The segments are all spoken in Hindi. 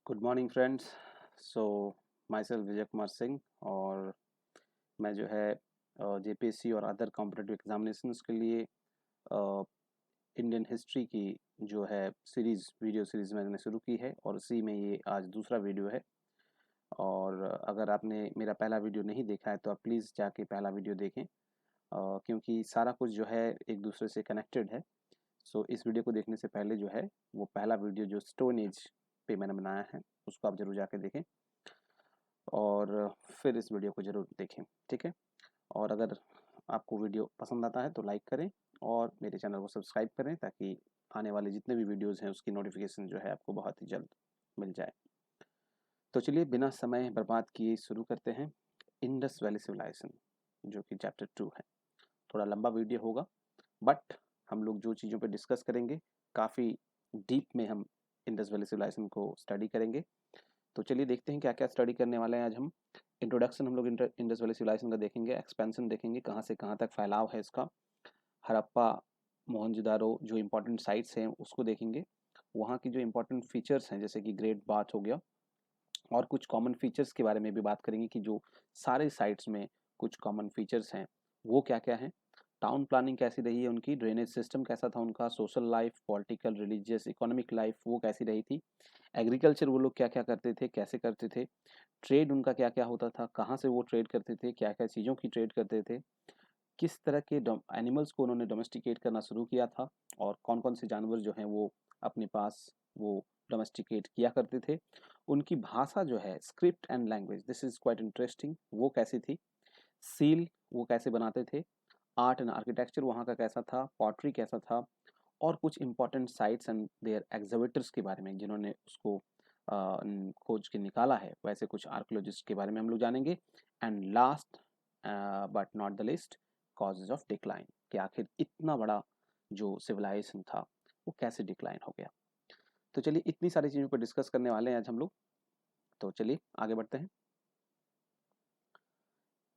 Good morning friends. So myself Vijay Kumar Singh और मैं जो है जेपीएससी और अदर कॉम्पिटिटिव एग्जामिनेशंस के लिए इंडियन हिस्ट्री की जो है वीडियो सीरीज़ मैंने शुरू की है और उसी में ये आज दूसरा वीडियो है। और अगर आपने मेरा पहला वीडियो नहीं देखा है तो आप प्लीज़ जाके पहला वीडियो देखें, क्योंकि सारा कुछ जो है एक दूसरे से कनेक्टेड है। सो इस वीडियो को देखने से पहले जो है वो पहला वीडियो जो स्टोन एज पे मैंने बनाया है उसको आप ज़रूर जाके देखें और फिर इस वीडियो को ज़रूर देखें, ठीक है। और अगर आपको वीडियो पसंद आता है तो लाइक करें और मेरे चैनल को सब्सक्राइब करें ताकि आने वाले जितने भी वीडियोज़ हैं उसकी नोटिफिकेशन जो है आपको बहुत ही जल्द मिल जाए। तो चलिए बिना समय बर्बाद किए शुरू करते हैं। इंडस वैली सिविलाइजेशन जो कि चैप्टर 2 है। थोड़ा लंबा वीडियो होगा बट हम लोग जो चीज़ों पे डिस्कस करेंगे काफ़ी डीप में हम इंडस वैली सिविलाइजेशन को स्टडी करेंगे। तो चलिए देखते हैं क्या क्या स्टडी करने वाले हैं आज हम। इंट्रोडक्शन हम लोग इंडस वैली सिविलाइजेशन का देखेंगे, एक्सपेंशन देखेंगे कहाँ से कहाँ तक फैलाव है इसका, हड़प्पा मोहनजोदारो जो इम्पोर्टेंट साइट्स हैं उसको देखेंगे, वहाँ की जो इम्पोर्टेंट फीचर्स हैं जैसे कि ग्रेट बाथ हो गया, और कुछ कॉमन फीचर्स के बारे में भी बात करेंगे कि जो सारे साइट्स में कुछ कॉमन फीचर्स हैं वो क्या क्या हैं। टाउन प्लानिंग कैसी रही है उनकी, ड्रेनेज सिस्टम कैसा था उनका, social life, political, religious, economic life वो कैसी रही थी, एग्रीकल्चर वो लोग क्या क्या करते थे, कैसे करते थे, ट्रेड उनका क्या क्या होता था, कहाँ से वो ट्रेड करते थे, क्या क्या चीज़ों की ट्रेड करते थे, किस तरह के एनिमल्स को उन्होंने डोमेस्टिकेट करना शुरू किया था और कौन कौन से जानवर जो हैं वो अपने पास वो डोमेस्टिकेट किया करते थे, उनकी भाषा जो है script and language, this is quite interesting, वो कैसी थी, सील वो कैसे बनाते थे, आर्ट एंड आर्किटेक्चर वहाँ का कैसा था, पॉटरी कैसा था, और कुछ important sites and their exhibitors के बारे में जिन्होंने उसको खोज के निकाला है, वैसे कुछ आर्कोलॉजिस्ट के बारे में हम लोग जानेंगे। And last but not the list, causes of decline, कि आखिर इतना बड़ा जो सिविलाइजेशन था वो कैसे डिक्लाइन हो गया। तो चलिए इतनी सारी चीज़ों पर डिस्कस करने वाले हैं आज हम लोग। तो चलिए आगे बढ़ते हैं।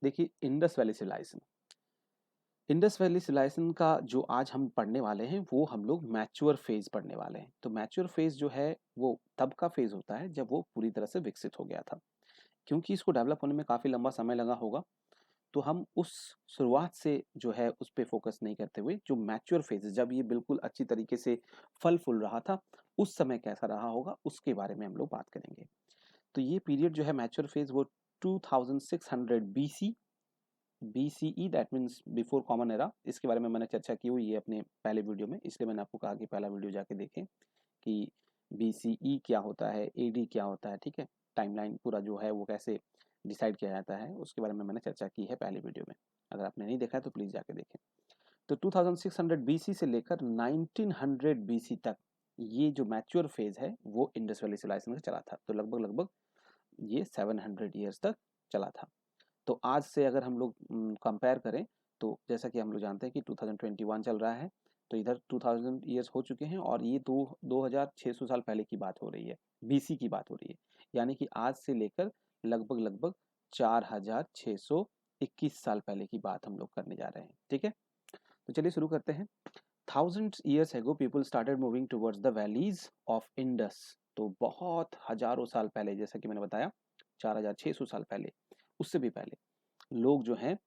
देखिए Indus valley civilisation, Indus valley civilisation का जो आज हम पढ़ने वाले हैं वो हम लोग मैच्योर फेज पढ़ने वाले हैं। तो मैच्योर फेज जो है वो तब का फेज होता है जब वो पूरी तरह से विकसित हो गया था। क्योंकि इसको डेवलप होने में काफ़ी लंबा समय लगा होगा तो हम उस शुरुआत से जो है उस पे फोकस नहीं करते हुए जो मैच्योर फेज जब ये बिल्कुल अच्छी तरीके से फल फूल रहा था उस समय कैसा रहा होगा उसके बारे में हम लोग बात करेंगे। तो ये पीरियड जो है मैच्योर फेज वो 2600 BC, BCE that means before common era, इसके बारे में मैंने चर्चा की हुई है अपने पहले वीडियो में, इसलिए मैंने आपको कहा कि पहला वीडियो जाके देखें कि BCE क्या होता है, AD क्या होता है, ठीक है। टाइमलाइन पूरा जो है वो कैसे डिसाइड किया जाता है उसके बारे में मैंने चर्चा की है पहले वीडियो में। अगर आपने नहीं देखा है तो प्लीज़ जाके देखें। तो 2600 BC से लेकर 1900 BC तक ये जो मैच्योर फेज है वो इंडस वैली सिविलाइजेशन का चला था। तो लगभग लगभग ये 700 ईयर्स तक चला था। तो आज से अगर हम लोग कंपेयर करें तो जैसा कि हम लोग जानते हैं कि 2021 चल रहा है, तो इधर 2000 ईयर्स हो चुके हैं और ये 2600 साल पहले की बात हो रही है, BC की बात हो रही है। यानी कि आज से लेकर लगभग लगभग 4621 साल पहले की बात हम लोग करने जा रहे हैं, ठीक है। तो चलिए शुरू करते हैं। Thousands years ago people started moving towards the valleys of Indus. तो बहुत हजारों साल पहले, जैसा कि मैंने बताया 4600 साल पहले, उससे भी पहले लोग जो हैं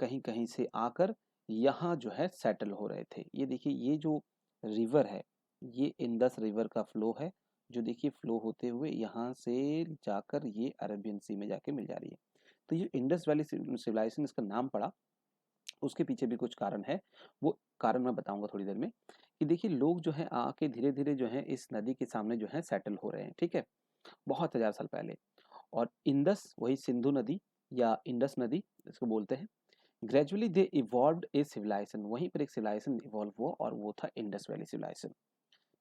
कहीं कहीं से आकर यहाँ जो है सेटल हो रहे थे। ये देखिए ये जो रिवर है ये इंडस रिवर का फ्लो है, जो देखिए फ्लो होते हुए यहाँ से जाकर ये अरेबियन सी में जाके मिल जा रही है। तो ये इंडस वैली सिविलाइजेशन इसका नाम पड़ा, उसके पीछे भी कुछ कारण है, वो कारण मैं बताऊंगा थोड़ी देर में। कि देखिए लोग जो है आके धीरे धीरे जो है इस नदी के सामने जो है सेटल हो रहे हैं, ठीक है, बहुत हजार साल पहले। और इंडस वही सिंधु नदी या इंडस नदी इसको बोलते हैं। Gradually they evolved a civilisation, वहीं पर एक सिविलाइजेशन इवॉल्व हुआ और वो था इंडस वैली सिविलाइजेशन,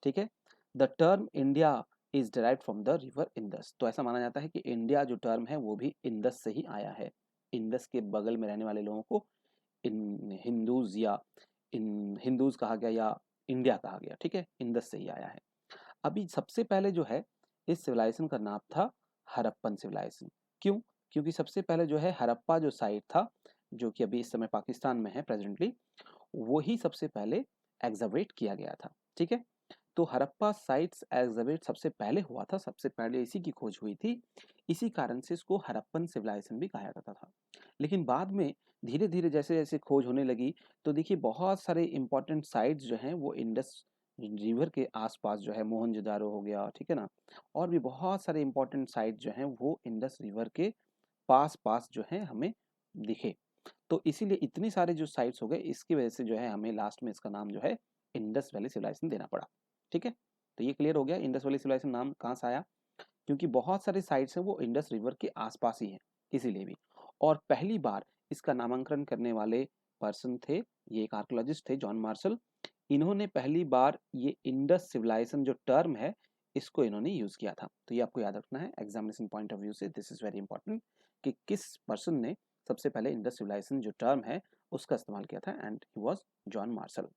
ठीक है। The term India is derived from the river Indus, तो ऐसा माना जाता है कि इंडिया जो टर्म है वो भी इंडस से ही आया है। इंडस के बगल में रहने वाले लोगों को इन हिंदूज या इन हिंदूज कहा गया या इंडिया कहा गया, ठीक है, इंडस से ही आया है। अभी सबसे पहले जो है इस सिविलाइजेशन का नाम था हड़प्पन सिविलाइजेशन। क्यों? क्योंकि सबसे पहले जो है हड़प्पा जो साइट था, जो कि अभी इस समय पाकिस्तान में है प्रेजेंटली, वही सबसे पहले एग्जावेट किया गया था, ठीक है। तो हड़प्पा साइट्स एग्जिबिट सबसे पहले हुआ था, सबसे पहले इसी की खोज हुई थी। इसी कारण से इसको हड़प्पन सिविलाइजेशन भी कहा जाता था। लेकिन बाद में धीरे धीरे जैसे जैसे खोज होने लगी, तो देखिए बहुत सारे इंपॉर्टेंट साइट्स जो हैं वो इंडस रिवर के आसपास जो है, मोहनजोदारो हो गया, ठीक है ना, और भी बहुत सारे इंपॉर्टेंट साइट जो हैं वो इंडस रिवर के पास पास जो है हमें दिखे। तो इसीलिए इतने सारे जो साइट्स हो गए, इसकी वजह से जो है हमें लास्ट में इसका नाम जो है इंडस वैली सिविलाइजेशन देना पड़ा। ठीक है, तो ये क्लियर हो गया इंडस वैली सिविलाइजेशन नाम कहाँ से आया, क्योंकि बहुत सारे साइट्स हैं वो इंडस रिवर के आसपास ही हैं, इसीलिए भी। और पहली बार इसका नामांकन करने वाले पर्सन थे, ये एक आर्कोलॉजिस्ट थे, जॉन मार्शल। इन्होंने पहली बार ये इंडस सिविलाइजेशन जो टर्म है, इसको इन्होंने यूज किया था। तो ये आपको याद रखना है एग्जामिनेशन पॉइंट ऑफ व्यू से, दिस इज वेरी इंपॉर्टेंट कि किस पर्सन ने सबसे पहले इंडस सिविलाइजेशन जो टर्म है उसका इस्तेमाल किया था, and he was John Marshall.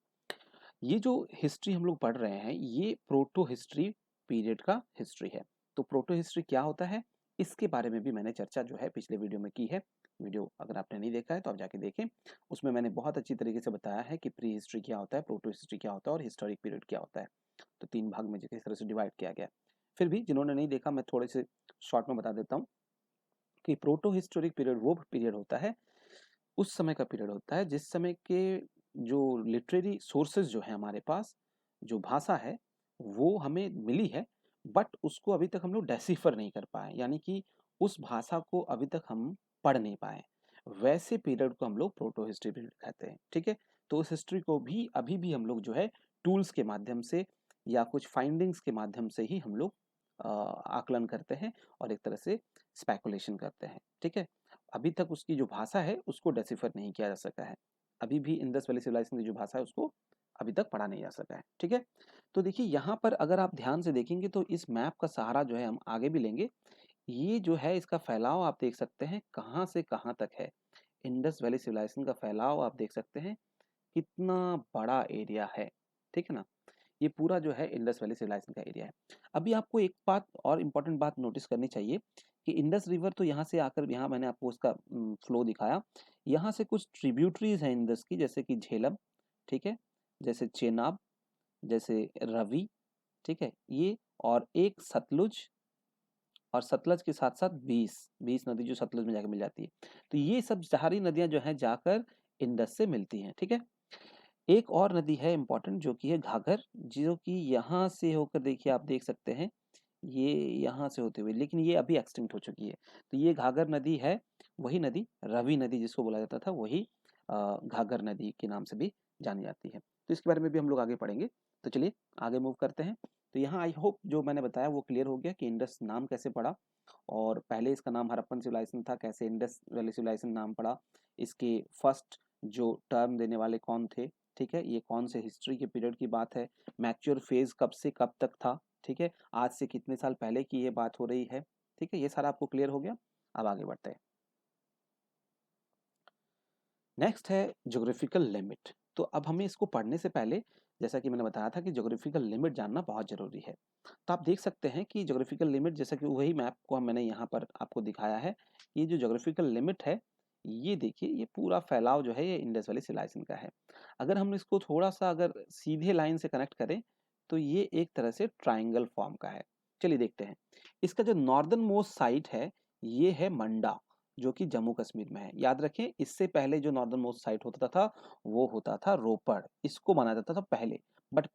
ये जो हिस्ट्री हम लोग पढ़ रहे हैं, ये प्रोटो हिस्ट्री पीरियड का हिस्ट्री है। तो प्रोटो हिस्ट्री क्या होता है, इसके बारे में भी मैंने चर्चा जो है पिछले वीडियो में की है। वीडियो अगर आपने नहीं देखा है तो आप जाके देखें, उसमें मैंने बहुत अच्छी तरीके से बताया है कि प्री हिस्ट्री क्या होता है, प्रोटो हिस्ट्री क्या होता है और हिस्टोरिक पीरियड क्या होता है। तो 3 भाग में किस तरह से डिवाइड किया गया है। फिर भी जिन्होंने नहीं देखा, मैं थोड़े से शॉर्ट में बता देता हूँ कि प्रोटो हिस्टोरिक पीरियड वो पीरियड होता है, उस समय का पीरियड होता है जिस समय के जो लिटरेरी सोर्सेज जो है हमारे पास, जो भाषा है वो हमें मिली है, बट उसको अभी तक हम लोग डेसिफर नहीं कर पाए, यानी कि उस भाषा को अभी तक हम पढ़ नहीं पाए। वैसे पीरियड को हम लोग प्रोटो हिस्ट्री पीरियड कहते हैं। ठीक है, तो उस हिस्ट्री को भी अभी भी हम लोग जो है टूल्स के माध्यम से या कुछ फाइंडिंग्स के माध्यम से ही हम लोग आकलन करते हैं और एक तरह से स्पेकुलेशन करते हैं। ठीक है, अभी तक उसकी जो भाषा है उसको डेसिफर नहीं किया जा सका है। अभी भी इंडस वैली सिविलाइजेशन की जो भाषा है उसको अभी तक पढ़ा नहीं जा सका है। ठीक है, तो देखिए यहाँ पर अगर आप ध्यान से देखेंगे तो इस मैप का सहारा जो है हम आगे भी लेंगे। ये जो है इसका फैलाव आप देख सकते हैं कहाँ से कहाँ तक है। इंडस वैली सिविलाइजेशन का फैलाव आप देख सकते हैं कितना बड़ा एरिया है। ठीक है ना, ये पूरा जो है इंडस वैली सिविलाइजेशन का एरिया है। अभी आपको एक बात और इम्पोर्टेंट बात नोटिस करनी चाहिए कि इंडस रिवर तो यहाँ से आकर, यहाँ मैंने आपको उसका फ्लो दिखाया, यहाँ से कुछ ट्रिब्यूटरीज हैं इंडस की, जैसे कि झेलम, ठीक है, जैसे चेनाब, जैसे रवि, ठीक है, ये, और एक सतलुज, और सतलज के साथ साथ 20 नदी जो सतलज में जाकर मिल जाती है। तो ये सब सारी नदियां जो हैं जाकर इंडस से मिलती हैं। ठीक है, एक और नदी है इंपॉर्टेंट जो कि है घाघर, जो कि यहाँ से होकर देखिए आप देख सकते हैं, ये यहाँ से होते हुए, लेकिन ये अभी एक्सटिंक्ट हो चुकी है। तो ये घाघर नदी है, वही नदी रवि नदी जिसको बोला जाता था, वही घाघर नदी के नाम से भी जानी जाती है। तो इसके बारे में भी हम लोग आगे पढ़ेंगे। तो चलिए आगे मूव करते हैं। तो यहाँ आई होप जो मैंने बताया वो क्लियर हो गया कि इंडस नाम कैसे पड़ा, और पहले इसका नाम हड़प्पन सिविलाइजेशन था, कैसे इंडस वैली सिविलाइजेशन नाम पड़ा, इसके फर्स्ट जो टर्म देने वाले कौन थे, ठीक है, ये कौन से हिस्ट्री के पीरियड की बात है, मैच्योर फेज कब से कब तक था, ठीक है, आज से कितने साल पहले की ये बात हो रही है। ठीक है, ये सारा आपको क्लियर हो गया। अब आगे बढ़ते हैं। नेक्स्ट है ज्योग्राफिकल लिमिट। तो अब हमें इसको पढ़ने से पहले, जैसा कि मैंने बताया था कि ज्योग्राफिकल लिमिट जानना बहुत जरूरी है। तो आप देख सकते हैं कि ज्योग्राफिकल लिमिट, जैसा कि वही मैप को मैंने यहाँ पर आपको दिखाया है, ये जो ज्योग्राफिकल लिमिट है, ये देखिए ये पूरा फैलाव जो है ये इंडस वैली सिविलाइजेशन का है। अगर हम इसको थोड़ा सा अगर सीधे लाइन से कनेक्ट करें तो ये एक तरह से ट्राइंगल फॉर्म का है। चलिए देखते हैं, इसका जो नॉर्दर्न मोस्ट साइट है ये है मंडा, जो कि जम्मू कश्मीर में है। याद रखें, इससे पहले जो नॉर्दर्न मोस्ट साइट होता था वो होता था रोपड़, इसको माना जाता था पहले। बट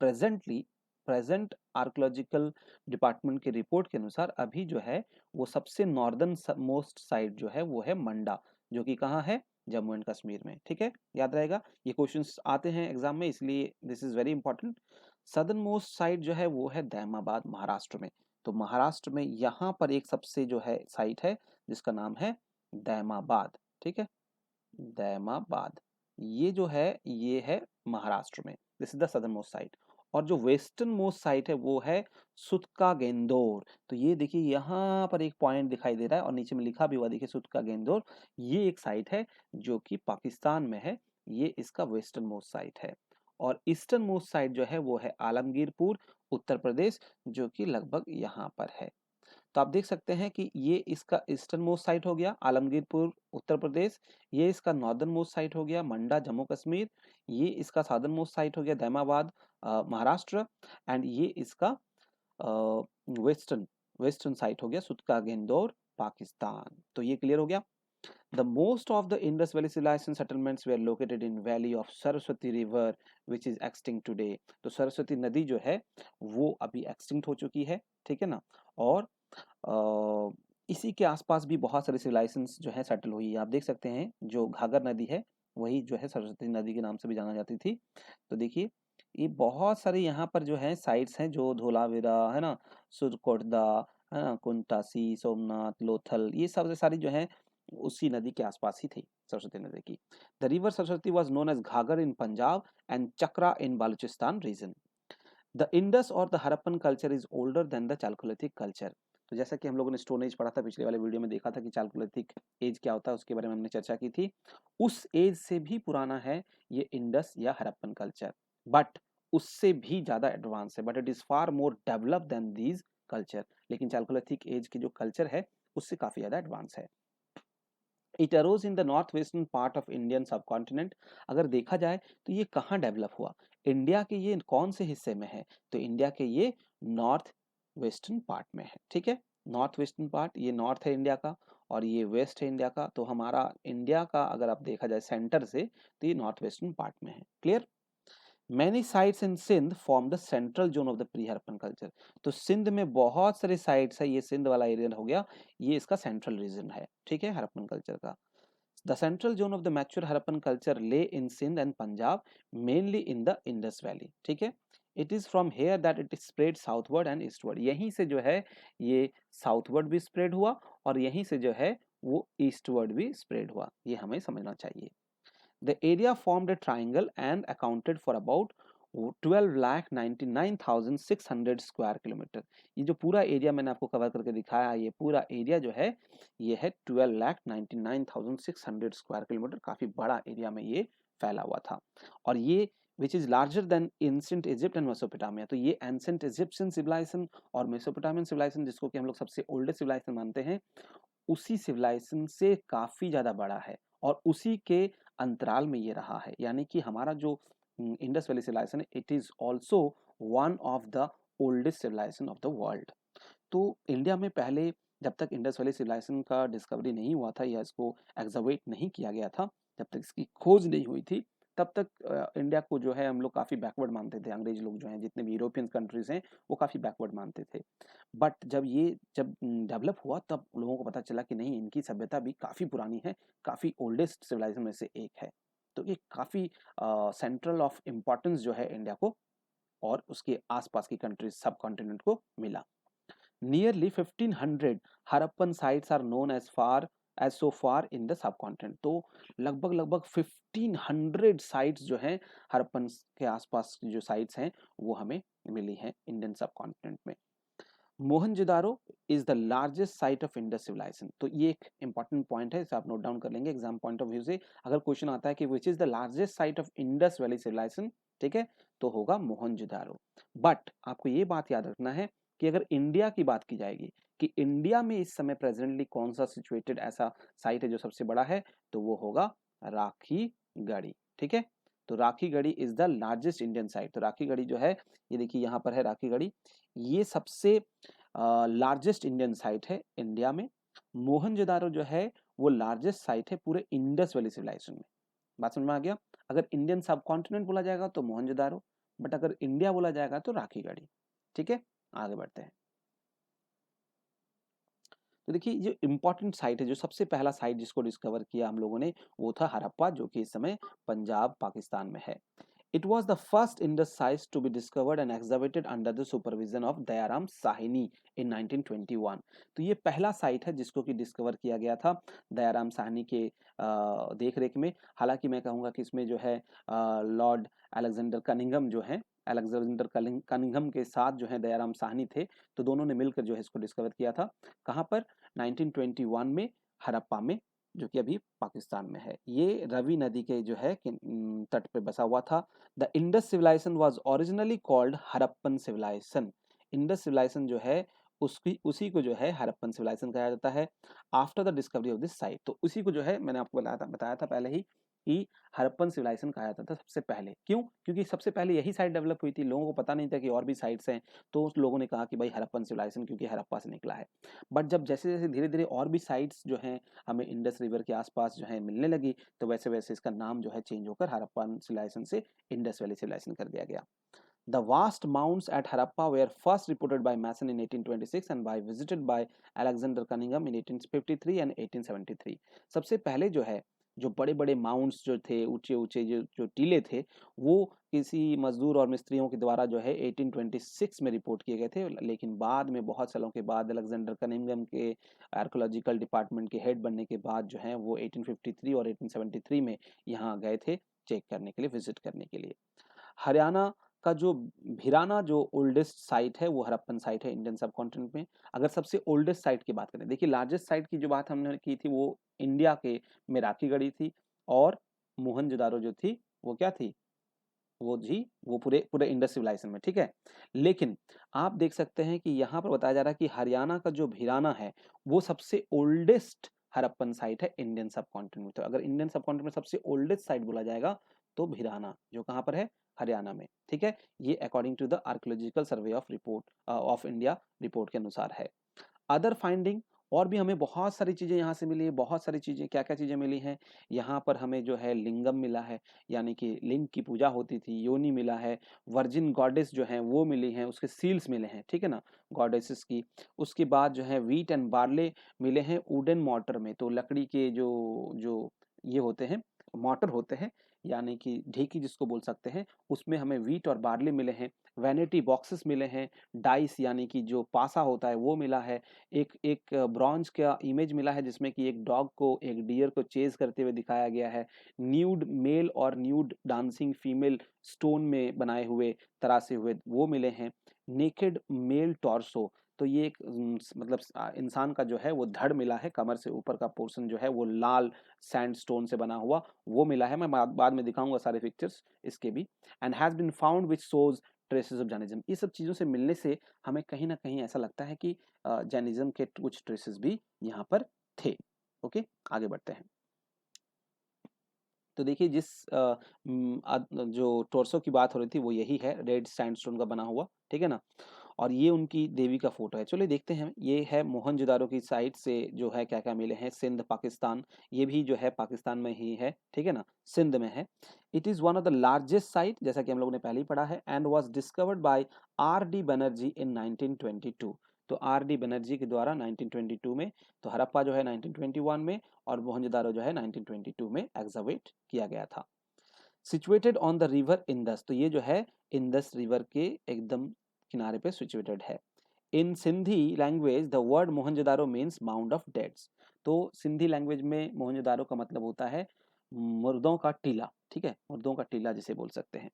प्रेजेंट आर्कोलॉजिकल डिपार्टमेंट की रिपोर्ट के अनुसार अभी जो है वो सबसे नॉर्दर्न मोस्ट साइट जो है वो है मंडा, जो कि कहाँ है, जम्मू एंड कश्मीर में। ठीक है, याद रहेगा, ये क्वेश्चंस आते हैं एग्जाम में, इसलिए this is very important. Southern most site जो है वो है दैमाबाद, महाराष्ट्र में। तो महाराष्ट्र में यहाँ पर एक सबसे जो है साइट है जिसका नाम है दैमाबाद। ठीक है, दैमाबाद, ये जो है ये है महाराष्ट्र में, this is the southern most site. और जो वेस्टर्न मोस्ट साइट है वो है सुतका गेंदोर। तो ये देखिए यहाँ पर एक पॉइंट दिखाई दे रहा है और नीचे में लिखा भी हुआ देखिए सुतका गेंदोर, ये एक साइट है जो कि पाकिस्तान में है, ये इसका वेस्टर्न मोस्ट साइट है। और ईस्टर्न मोस्ट साइट जो है वो है आलमगीरपुर, उत्तर प्रदेश, जो कि लगभग यहाँ पर है। तो आप देख सकते हैं कि ये इसका ईस्टर्न मोस्ट साइट हो गया आलमगीरपुर उत्तर प्रदेश, ये इसका नॉर्दर्न मोस्ट साइट हो गया मंडा जम्मू कश्मीर, ये इसका साउदर्न मोस्ट साइट हो गया दैमाबाद महाराष्ट्र, एंड ये इसका वेस्टर्न वेस्टर्न साइड हो गया सुतका-गेंदोर, पाकिस्तान। तो ये क्लियर हो गया। The most of the Indus Valley civilization settlements were located in valley of Saraswati River, which is extinct today. तो सरस्वती नदी जो है वो अभी एक्सटिंक्ट हो चुकी है, ठीक है ना। और इसी के आसपास भी बहुत सारी सिविलाइजेशंस जो है सेटल हुई है। आप देख सकते हैं जो घाघर नदी है वही जो है सरस्वती नदी के नाम से भी जाना जाती थी। तो देखिए ये बहुत सारे यहाँ पर जो है साइट्स हैं, जो धोलावीरा है ना, सुरकोटदा है ना, कुंटासी, सोमनाथ, लोथल, ये सब सारी जो है उसी नदी के आसपास ही थी सरस्वती नदी की। The river Saraswati was known as Ghaggar in Punjab and Chakra in Baluchistan region. The Indus और the Harappan culture is older than the chalcolithic culture. तो जैसा कि हम लोगों ने स्टोन एज पढ़ा था पिछले वाले वीडियो में, देखा था कि चालकोलिथिक एज क्या होता है, उसके बारे में हमने चर्चा की थी। उस एज से भी पुराना है ये इंडस या हड़प्पन कल्चर, बट उससे भी ज्यादा एडवांस है, but it is far more develop than these culture. लेकिन चालकोलिथिक एज की जो कल्चर है उससे काफी ज्यादा एडवांस है। It arose in the north western part of Indian subcontinent. अगर देखा जाए तो ये कहाँ डेवलप हुआ, इंडिया के ये कौन से हिस्से में है, तो इंडिया के ये नॉर्थ वेस्टर्न पार्ट में है, ठीक है। नॉर्थ वेस्टर्न पार्ट, ये नॉर्थ है इंडिया का और ये वेस्ट है इंडिया का। तो हमारा इंडिया का अगर आप देखा जाए सेंटर से, तो ये नॉर्थ वेस्टर्न पार्ट में है। Clear. Many sites in Sindh form the central zone of the pre-Harappan culture। तो सिंध में बहुत सारे साइट्स है, ये सिंध वाला एरिया हो गया, ये इसका सेंट्रल रीजन है, ठीक है, हड़प्पन कल्चर का। The central zone of the mature Harappan culture lay in Sindh and Punjab, mainly in the Indus Valley, ठीक है। It is from here that it spread southward and eastward। यहीं से जो है ये साउथवर्ड भी स्प्रेड हुआ और यहीं से जो है वो ईस्टवर्ड भी स्प्रेड हुआ, ये हमें समझना चाहिए। The area formed a triangle and accounted for about 12,99,600 square kilometre. ये जो पूरा एरिया मैंने आपको कवर करके दिखाया, ये पूरा एरिया जो है ये है 12,99,600 स्क्वायर किलोमीटर। काफी बड़ा एरिया में ये फैला हुआ था। और ये which is larger than ancient Egypt and Mesopotamia. तो ये एंशिएंट इजिप्शियन सिविलाइजेशन और मेसोपोटामियन सिविलाइजेशन, जिसको कि हम लोग सबसे ओल्डेस्ट सिविलाइजेशन मानते हैं, उसी सिविलाइजेशन से काफी ज्यादा बड़ा है और उसी के अंतराल में ये रहा है। यानी कि हमारा जो इंडस वैली सिविलाइजेशन है, it is also one of the oldest civilisation of the world. तो इंडिया में पहले जब तक इंडस वैली सिविलाइजेशन का डिस्कवरी नहीं हुआ था या इसको एग्जावेट नहीं किया गया था, जब तक इसकी खोज नहीं हुई थी, तब तक इंडिया को जो है हम लोग काफ़ी बैकवर्ड मानते थे। अंग्रेज लोग जो हैं, जितने भी यूरोपियन कंट्रीज हैं, वो काफ़ी बैकवर्ड मानते थे। बट जब डेवलप हुआ तब लोगों को पता चला कि नहीं, इनकी सभ्यता भी काफ़ी पुरानी है, काफ़ी ओल्डेस्ट सिविलाइजेशन में से एक है। तो ये काफ़ी सेंट्रल ऑफ इम्पोर्टेंस जो है इंडिया को और उसके आसपास की कंट्रीज सब कॉन्टिनेंट को मिला। Nearly 1500 Harappan sites are known as so far in the subcontinent. तो लगभग लगभग 1500 साइट्स जो हैं हड़प्पन के आसपास की जो साइट्स हैं वो हमें मिली हैं इंडियन सबकॉन्टिनेंट में। Mohenjodaro is the largest site of Indus civilisation. तो ये एक इंपॉर्टेंट पॉइंट है, इसे आप नोट डाउन कर लेंगे एग्जाम पॉइंट ऑफ व्यू से। अगर क्वेश्चन आता है कि which is the largest site of Indus valley civilisation, ठीक है, तो होगा मोहनजोदारो। बट आपको ये बात याद रखना है कि अगर इंडिया की बात की जाएगी कि इंडिया में इस समय प्रेजेंटली कौन सा सिचुएटेड ऐसा साइट है जो सबसे बड़ा है, तो वो होगा राखी गढ़ी, ठीक है। तो Rakhi Garhi is the largest Indian site. तो राखी गढ़ी जो है, ये देखिए यहाँ पर है राखी गढ़ी, ये सबसे लार्जेस्ट इंडियन साइट है इंडिया में। मोहनजोदारो जो है वो लार्जेस्ट साइट है पूरे इंडस वैली सिविलाइजेशन में। बात समझ में आ गया। अगर इंडियन सब कॉन्टिनेंट बोला जाएगा तो मोहनजोदारो, बट अगर इंडिया बोला जाएगा तो राखी गढ़ी, ठीक है। आगे बढ़ते हैं। तो देखिए जो इंपॉर्टेंट साइट है, जो सबसे पहला साइट जिसको डिस्कवर किया हम लोगों ने, वो था हड़प्पा, जो कि इस समय पंजाब पाकिस्तान में है। It was the first Indus site to be discovered and excavated under the supervision of Dayaram Sahni in 1921। तो ये पहला साइट है जिसको कि डिस्कवर किया गया था दयाराम साहनी के देख रेख में। हालांकि मैं कहूँगा कि इसमें जो है लॉर्ड अलेक्जेंडर कनिंघम जो है, अलेक्जेंडर कनिंघम के साथ जो है दयाराम साहनी थे, तो दोनों ने मिलकर जो है इसको डिस्कवर किया था। कहाँ पर? 1921 में हड़प्पा में, जो कि अभी पाकिस्तान में है। ये रवि नदी के जो है तट पे बसा हुआ था। The Indus civilisation was originally called Harappan civilisation. Indus civilisation जो है उसकी उसी को जो है हड़प्पन सिविलाइजेशन कहा जाता है। After the discovery of this site, तो उसी को जो है मैंने आपको बताया था पहले ही कि हड़प्पन सिविलाइजेशन कहा जाता था सबसे पहले। क्यों? क्योंकि सबसे पहले यही साइट डेवलप हुई थी, लोगों को पता नहीं था कि और भी साइट्स हैं, तो उस लोगों ने कहा कि भाई हड़प्पन सिविलाइजेशन, क्योंकि हड़प्पा से निकला है। बट जब जैसे-जैसे धीरे-धीरे और भी साइट्स जो हैं हमें इंडस रिवर के आस-पास जो है मिलने लगी, तो वैसे-वैसे इसका नाम जो है चेंज होकर हड़प्पन सिविलाइजेशन से इंडस वैली सिविलाइजेशन कर दिया गया। The vast mounds at Harappa were first reported by Mason in 1826 and by visited by Alexander Cunningham in 1853 and 1873। सबसे पहले जो है जो बड़े-बड़े माउंट्स जो थे, ऊंचे-ऊंचे जो टीले थे, वो किसी मजदूर और मिस्त्रियों के द्वारा जो है 1826 में रिपोर्ट किए गए थे। लेकिन बाद में बहुत सालों के बाद अलेक्जेंडर कनिंघम के आर्कोलॉजिकल डिपार्टमेंट के हेड बनने के बाद जो है वो 1853 और 1873 में यहाँ गए थे चेक करने के लिए, विजिट करने के लिए। हरियाणा का जो भिराना जो ओल्डेस्ट साइट है वो हड़प्पन साइट है इंडियन सब कॉन्टिनेंट में। अगर सबसे ओल्डेस्ट साइट की बात करें, देखिए लार्जेस्ट साइट की जो बात हमने की थी वो इंडिया के में राखीगढ़ी थी, और मोहनजोदारो जो थी वो क्या थी, वो पूरे पूरे इंडस सिविलाइजेशन में, ठीक है। लेकिन आप देख सकते हैं कि यहाँ पर बताया जा रहा है कि हरियाणा का जो भिराना है वो सबसे ओल्डेस्ट हड़प्पन साइट है इंडियन सब कॉन्टिनेंट में। तो अगर इंडियन सब कॉन्टिनेंट में सबसे ओल्डेस्ट साइट बोला जाएगा तो भिराना, जो कहाँ पर है, हरियाणा में, ठीक है। ये according to the archaeological survey of report of India report के अनुसार है। अदर फाइंडिंग, और भी हमें बहुत सारी चीज़ें यहाँ से मिली है, बहुत सारी चीज़ें, क्या-क्या चीज़ें मिली हैं, यहाँ पर हमें जो है लिंगम मिला है, यानी कि लिंग की पूजा होती थी, योनि मिला है, वर्जिन गॉडेस जो हैं वो मिली हैं, उसके सील्स मिले हैं, ठीक है ना, गॉडेसेस की। उसके बाद जो है व्हीट एंड बार्ले मिले हैं वुडन मॉर्टर में, तो लकड़ी के जो जो ये होते हैं, मॉर्टर होते हैं, यानी कि ढेकी जिसको बोल सकते हैं, उसमें हमें व्हीट और बार्ले मिले हैं। वैनिटी बॉक्सेस मिले हैं, डाइस यानी कि जो पासा होता है वो मिला है, एक एक ब्रॉन्ज का इमेज मिला है जिसमें कि एक डॉग को एक डियर को चेज करते हुए दिखाया गया है। न्यूड मेल और न्यूड डांसिंग फीमेल स्टोन में बनाए हुए, तरासे हुए वो मिले हैं। नेकेड मेल टॉर्सो, तो ये एक मतलब इंसान का जो है वो धड़ मिला है, कमर से ऊपर का पोर्शन जो है वो लाल सैंडस्टोन से बना हुआ वो मिला है। मैं बाद में दिखाऊंगा सारे पिक्चर्स इसके भी। And has been found which shows traces of Jainism. ये सब चीज़ों से मिलने से हमें कहीं ना कहीं ऐसा लगता है कि जैनिज्म के कुछ ट्रेसेस भी यहाँ पर थे। ओके, आगे बढ़ते हैं। तो देखिए जो टोर्सो की बात हो रही थी वो यही है, रेड सैंडस्टोन का बना हुआ, ठीक है ना। और ये उनकी देवी का फोटो है। चलिए देखते हैं, ये है मोहनजोदारो की साइड से जो है क्या क्या मिले हैं। सिंध पाकिस्तान, ये भी जो है पाकिस्तान में ही है, ठीक है ना, सिंध में है। It is one of the largest site, जैसा कि हम लोगों ने पहले ही पढ़ा है, and was discovered by R D Banerjee in 1922। तो आर डी बनर्जी के द्वारा 1922 में, तो हड़प्पा जो है 1921 में, और मोहनजोदारो जो है 1922 में एक्सकवेट किया गया था। Situated on the river Indus, तो ये जो है इंदस रिवर के एकदम किनारे पे सिचुएटेड है। In Sindhi language the word Mohenjodaro means mound of deads. तो सिंधी लैंग्वेज में मोहनजोदारो का मतलब होता है मुर्दों का टीला, ठीक है, मुर्दों का टीला जिसे बोल सकते हैं।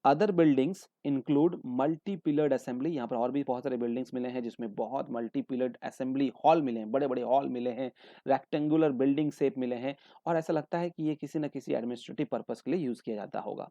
Other buildings include multi pillared assembly, यहाँ पर और भी बहुत सारे बिल्डिंग्स मिले हैं जिसमें बहुत मल्टी पिलर्ड असेंबली हॉल मिले हैं, बड़े बड़े हॉल मिले हैं, रेक्टेंगुलर बिल्डिंग शेप मिले हैं, और ऐसा लगता है कि ये किसी न किसी एडमिनिस्ट्रेटिव पर्पस के लिए यूज़ किया जाता होगा।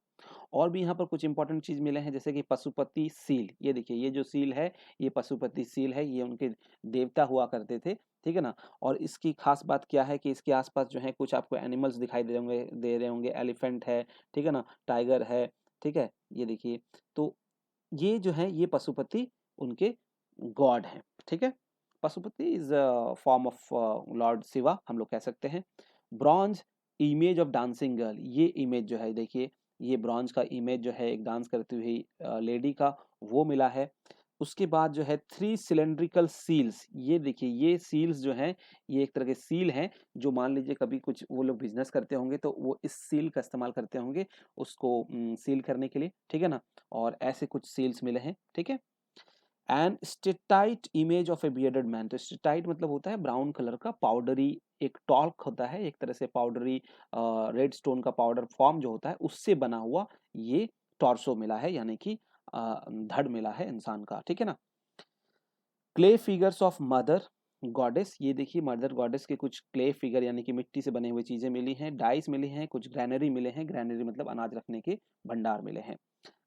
और भी यहाँ पर कुछ इंपॉर्टेंट चीज़ मिले हैं, जैसे कि पशुपति सील, ये देखिए ये जो सील है ये पशुपति सील है, ये उनके देवता हुआ करते थे, ठीक है ना। और इसकी खास बात क्या है कि इसके आसपास जो है कुछ आपको एनिमल्स दिखाई दे रहे होंगे, एलिफेंट है, ठीक है ना, टाइगर है, ठीक है, ये देखिए। तो ये जो है ये पशुपति उनके गॉड हैं, ठीक है। Pashupati is a form of Lord Shiva हम लोग कह सकते हैं। Bronze image of dancing girl, ये इमेज जो है देखिए, ये ब्रॉन्ज का इमेज जो है एक डांस करती हुई लेडी का वो मिला है। उसके बाद जो है 3 सिलेंड्रिकल सील्स, ये देखिए ये सील्स जो हैं ये एक तरह के सील हैं, जो मान लीजिए कभी कुछ वो लोग बिजनेस करते होंगे तो वो इस सील का इस्तेमाल करते होंगे उसको सील करने के लिए, ठीक है ना। और ऐसे कुछ सील्स मिले हैं, ठीक है। And steatite image of A bearded man, तो स्टेटाइट मतलब होता है ब्राउन कलर का पाउडरी एक टॉल्क होता है, एक तरह से पाउडरी रेड स्टोन का पाउडर फॉर्म जो होता है उससे बना हुआ ये टॉर्सो मिला है, यानी कि धड़ मिला है इंसान का, ठीक है ना। Clay figures of mother goddess, ये देखिए मदर गॉडेस के कुछ क्ले फिगर यानी कि मिट्टी से बने हुए चीजें मिली हैं, डाइस मिली हैं, कुछ ग्रैनरी मिले हैं, ग्रैनरी मतलब अनाज रखने के भंडार मिले हैं।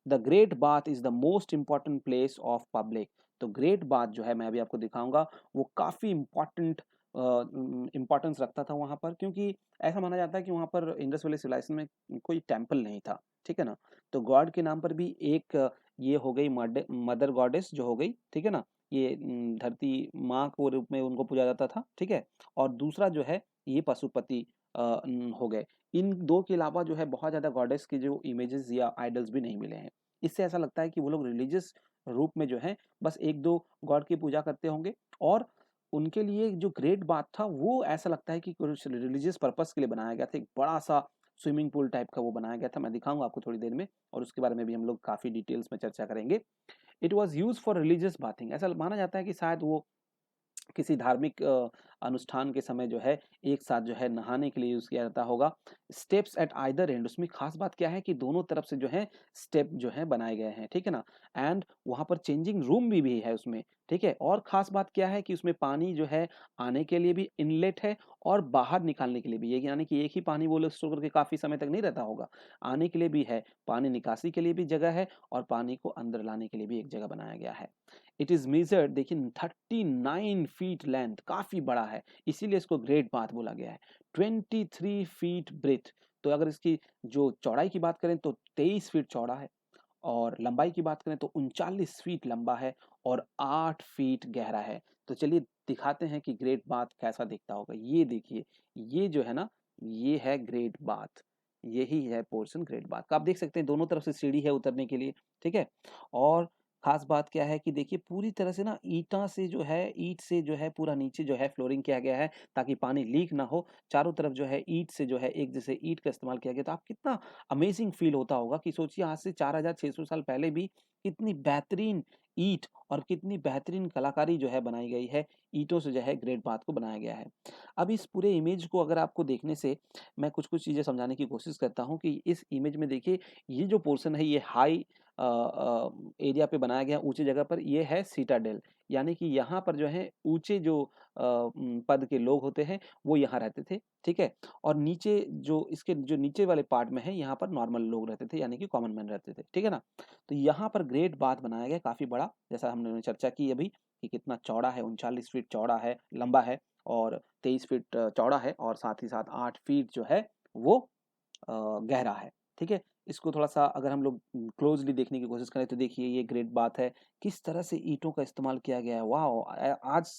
The great bath is the most important place of public, तो ग्रेट बाथ जो है मैं अभी आपको दिखाऊंगा वो काफी इंपॉर्टेंट इम्पोर्टेंस रखता था वहाँ पर, क्योंकि ऐसा माना जाता है कि वहाँ पर इंडस वैली सिविलाइजेशन में कोई टेम्पल नहीं था, ठीक है ना। तो गॉड के नाम पर भी एक ये हो गई मदर गॉडेस जो हो गई, ठीक है ना, ये धरती माँ को रूप में उनको पूजा जाता था, ठीक है। और दूसरा जो है ये पशुपति हो गए। इन दो के अलावा जो है बहुत ज़्यादा गॉडेस की जो इमेजेस या आइडल्स भी नहीं मिले हैं। इससे ऐसा लगता है कि वो लोग रिलीजियस रूप में जो है बस एक दो गॉड की पूजा करते होंगे, और उनके लिए जो ग्रेट बात था वो ऐसा लगता है कि कुछ रिलीजियस पर्पस के लिए बनाया गया था। एक बड़ा सा स्विमिंग पूल टाइप का वो बनाया गया था, मैं दिखाऊंगा आपको थोड़ी देर में, और उसके बारे में भी हम लोग काफ़ी डिटेल्स में चर्चा करेंगे। It was use for religious bathing, ऐसा माना जाता है कि शायद वो किसी धार्मिक अनुष्ठान के समय जो है एक साथ जो है नहाने के लिए यूज किया जाता होगा। स्टेप्स एट आइदर एंड, उसमें खास बात क्या है कि दोनों तरफ से जो है स्टेप जो है बनाए गए हैं, ठीक है ना। एंड वहां पर चेंजिंग रूम भी है उसमें, ठीक है। और खास बात क्या है कि उसमें पानी जो है आने के लिए भी इनलेट है और बाहर निकालने के लिए भी, यानी कि एक ही पानी वो लोग स्टोर करके काफी समय तक नहीं रहता होगा, आने के लिए भी है, पानी निकासी के लिए भी जगह है, और पानी को अंदर लाने के लिए भी एक जगह बनाया गया है। इट इज मेजर्ड, देखिए 39 फीट लेंथ, काफी बड़ा है, इसीलिए इसको ग्रेट बाथ बोला गया है। 23 फीट ब्रेथ, तो अगर इसकी जो चौड़ाई की बात करें तो 23 फीट चौड़ा है, और लंबाई की बात करें तो 39 फीट लंबा है, और 8 फीट गहरा है। तो चलिए दिखाते हैं कि ग्रेट बाथ कैसा दिखता होगा। ये देखिए, ये जो है ना, ये है ग्रेट बाथ, यही है पोर्शन ग्रेट बाथ का। आप देख सकते हैं दोनों तरफ से सीढ़ी है उतरने के लिए, ठीक है। और खास बात क्या है कि देखिए पूरी तरह से ना ईंटा से जो है, ईंट से जो है पूरा नीचे जो है फ्लोरिंग किया गया है, ताकि पानी लीक ना हो। चारों तरफ जो है ईंट से जो है एक जैसे ईंट का इस्तेमाल किया गया। तो आप कितना अमेजिंग फील होता होगा कि सोचिए आज से 4600 साल पहले भी कितनी बेहतरीन ईंट और कितनी बेहतरीन कलाकारी जो है बनाई गई है, ईंटों से जो है ग्रेट बाथ को बनाया गया है। अब इस पूरे इमेज को अगर आपको देखने से मैं कुछ कुछ चीज़ें समझाने की कोशिश करता हूँ कि इस इमेज में देखिए, ये जो पोर्शन है ये हाई एरिया पे बनाया गया, ऊंची जगह पर, ये है सीटाडेल, यानी कि यहाँ पर जो है ऊंचे जो पद के लोग होते हैं वो यहाँ रहते थे, ठीक है। और नीचे जो इसके जो नीचे वाले पार्ट में है, यहाँ पर नॉर्मल लोग रहते थे, यानी कि कॉमन मैन रहते थे, ठीक है ना। तो यहाँ पर ग्रेट बाथ बनाया गया काफी बड़ा, जैसा हमने चर्चा की अभी कि कितना चौड़ा है, 39 फीट चौड़ा है, लंबा है, और 23 फीट चौड़ा है, और साथ ही साथ 8 फीट जो है वो गहरा है, ठीक है। इसको थोड़ा-सा अगर हम लोग क्लोज़ली देखने की कोशिश करें तो देखिए ये ग्रेट बात है, किस तरह से ईंटों का इस्तेमाल किया गया है। वॉव! आज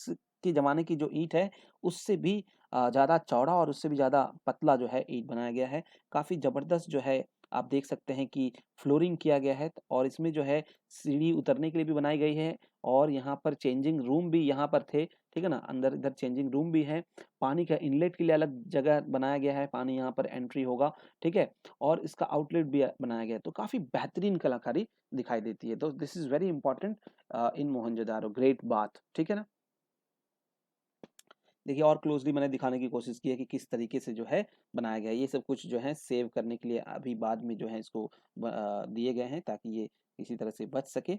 के ज़माने की जो ईंट है उससे भी ज़्यादा चौड़ा और उससे भी ज़्यादा पतला जो है ईंट बनाया गया है। काफ़ी ज़बरदस्त जो है आप देख सकते हैं कि फ्लोरिंग किया गया है, और इसमें जो है सीढ़ी उतरने के लिए भी बनाई गई है, और यहाँ पर चेंजिंग रूम भी यहाँ पर थे, ठीक है ना? अंदर इधर चेंजिंग रूम भी है। पानी का इनलेट के लिए अलग जगह बनाया गया है, पानी यहाँ पर एंट्री होगा, ठीक है। और इसका आउटलेट भी बनाया गया है, तो काफ़ी बेहतरीन कलाकारी दिखाई देती है। तो this is very important in Mohenjodaro, great bath, ठीक है ना? देखिए और क्लोज़ली मैंने दिखाने की कोशिश की है कि किस तरीके से जो है बनाया गया है। ये सब कुछ जो है सेव करने के लिए अभी बाद में जो है इसको दिए गए हैं, ताकि ये किसी तरह से बच सके।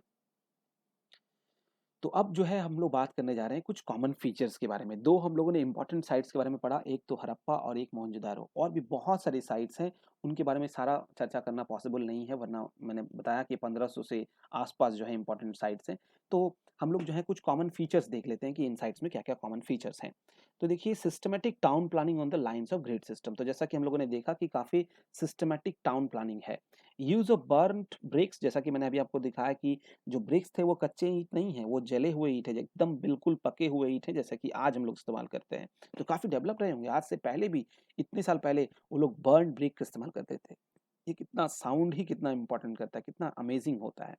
तो अब जो है हम लोग बात करने जा रहे हैं कुछ कॉमन फीचर्स के बारे में। 2 हम लोगों ने इम्पोर्टेंट साइट्स के बारे में पढ़ा, एक तो हड़प्पा और एक मोहनजोदारो। और भी बहुत सारी साइट्स हैं, उनके बारे में सारा चर्चा करना पॉसिबल नहीं है, वरना मैंने बताया कि 1500 से आस-पास जो है इम्पोर्टेंट साइट्स हैं। तो हम लोग जो है कुछ कॉमन फीचर्स देख लेते हैं कि इन साइट्स में क्या-क्या कॉमन फीचर्स हैं। तो देखिए systematic town planning on the lines of grid system. तो जैसा कि हम लोगों ने देखा कि काफ़ी सिस्टमैटिक टाउन प्लानिंग है। यूज़ ऑफ बर्न्ड ब्रिक्स, जैसा कि मैंने अभी आपको दिखाया कि जो ब्रिक्स थे वो कच्चे ईंट नहीं है, वो जले हुए ईंट है, एकदम बिल्कुल पके हुए ईंट है, जैसा कि आज हम लोग इस्तेमाल करते हैं। तो काफ़ी डेवलप रहे होंगे, आज से पहले भी इतने साल पहले वो लोग बर्न्ड ब्रिक का इस्तेमाल करते थे। ये कितना साउंड ही कितना इम्पोर्टेंट करता है, कितना अमेजिंग होता है।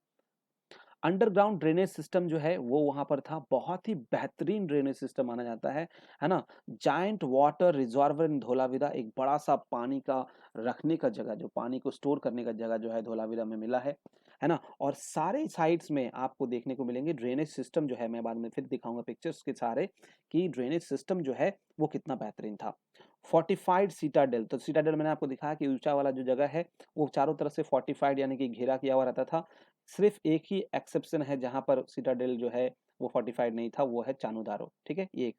अंडरग्राउंड ड्रेनेज सिस्टम जो है वो वहाँ पर था, बहुत ही बेहतरीन ड्रेनेज सिस्टम माना जाता है ना? जायंट वाटर रिजर्वर इन धोलावीरा, एक बड़ा-सा पानी का रखने का जगह, जो पानी को स्टोर करने का जगह जो है धोलावीरा में मिला है ना? और सारे साइट्स में आपको देखने को मिलेंगे ड्रेनेज सिस्टम जो है, मैं बाद में फिर दिखाऊँगा पिक्चर्स के सहारे कि ड्रेनेज सिस्टम जो है वो कितना बेहतरीन था। फोर्टिफाइड सिटाडेल, तो सिटाडेल मैंने आपको दिखाया कि ऊँचा वाला जो जगह है वो चारों तरफ से फोर्टिफाइड यानी कि घेरा किया हुआ रहता था। सिर्फ एक ही एक्सेप्शन है जहाँ पर सिटाडेल जो है वो फोर्टिफाइड नहीं था, वो है चानूदारो, ठीक है। ये एक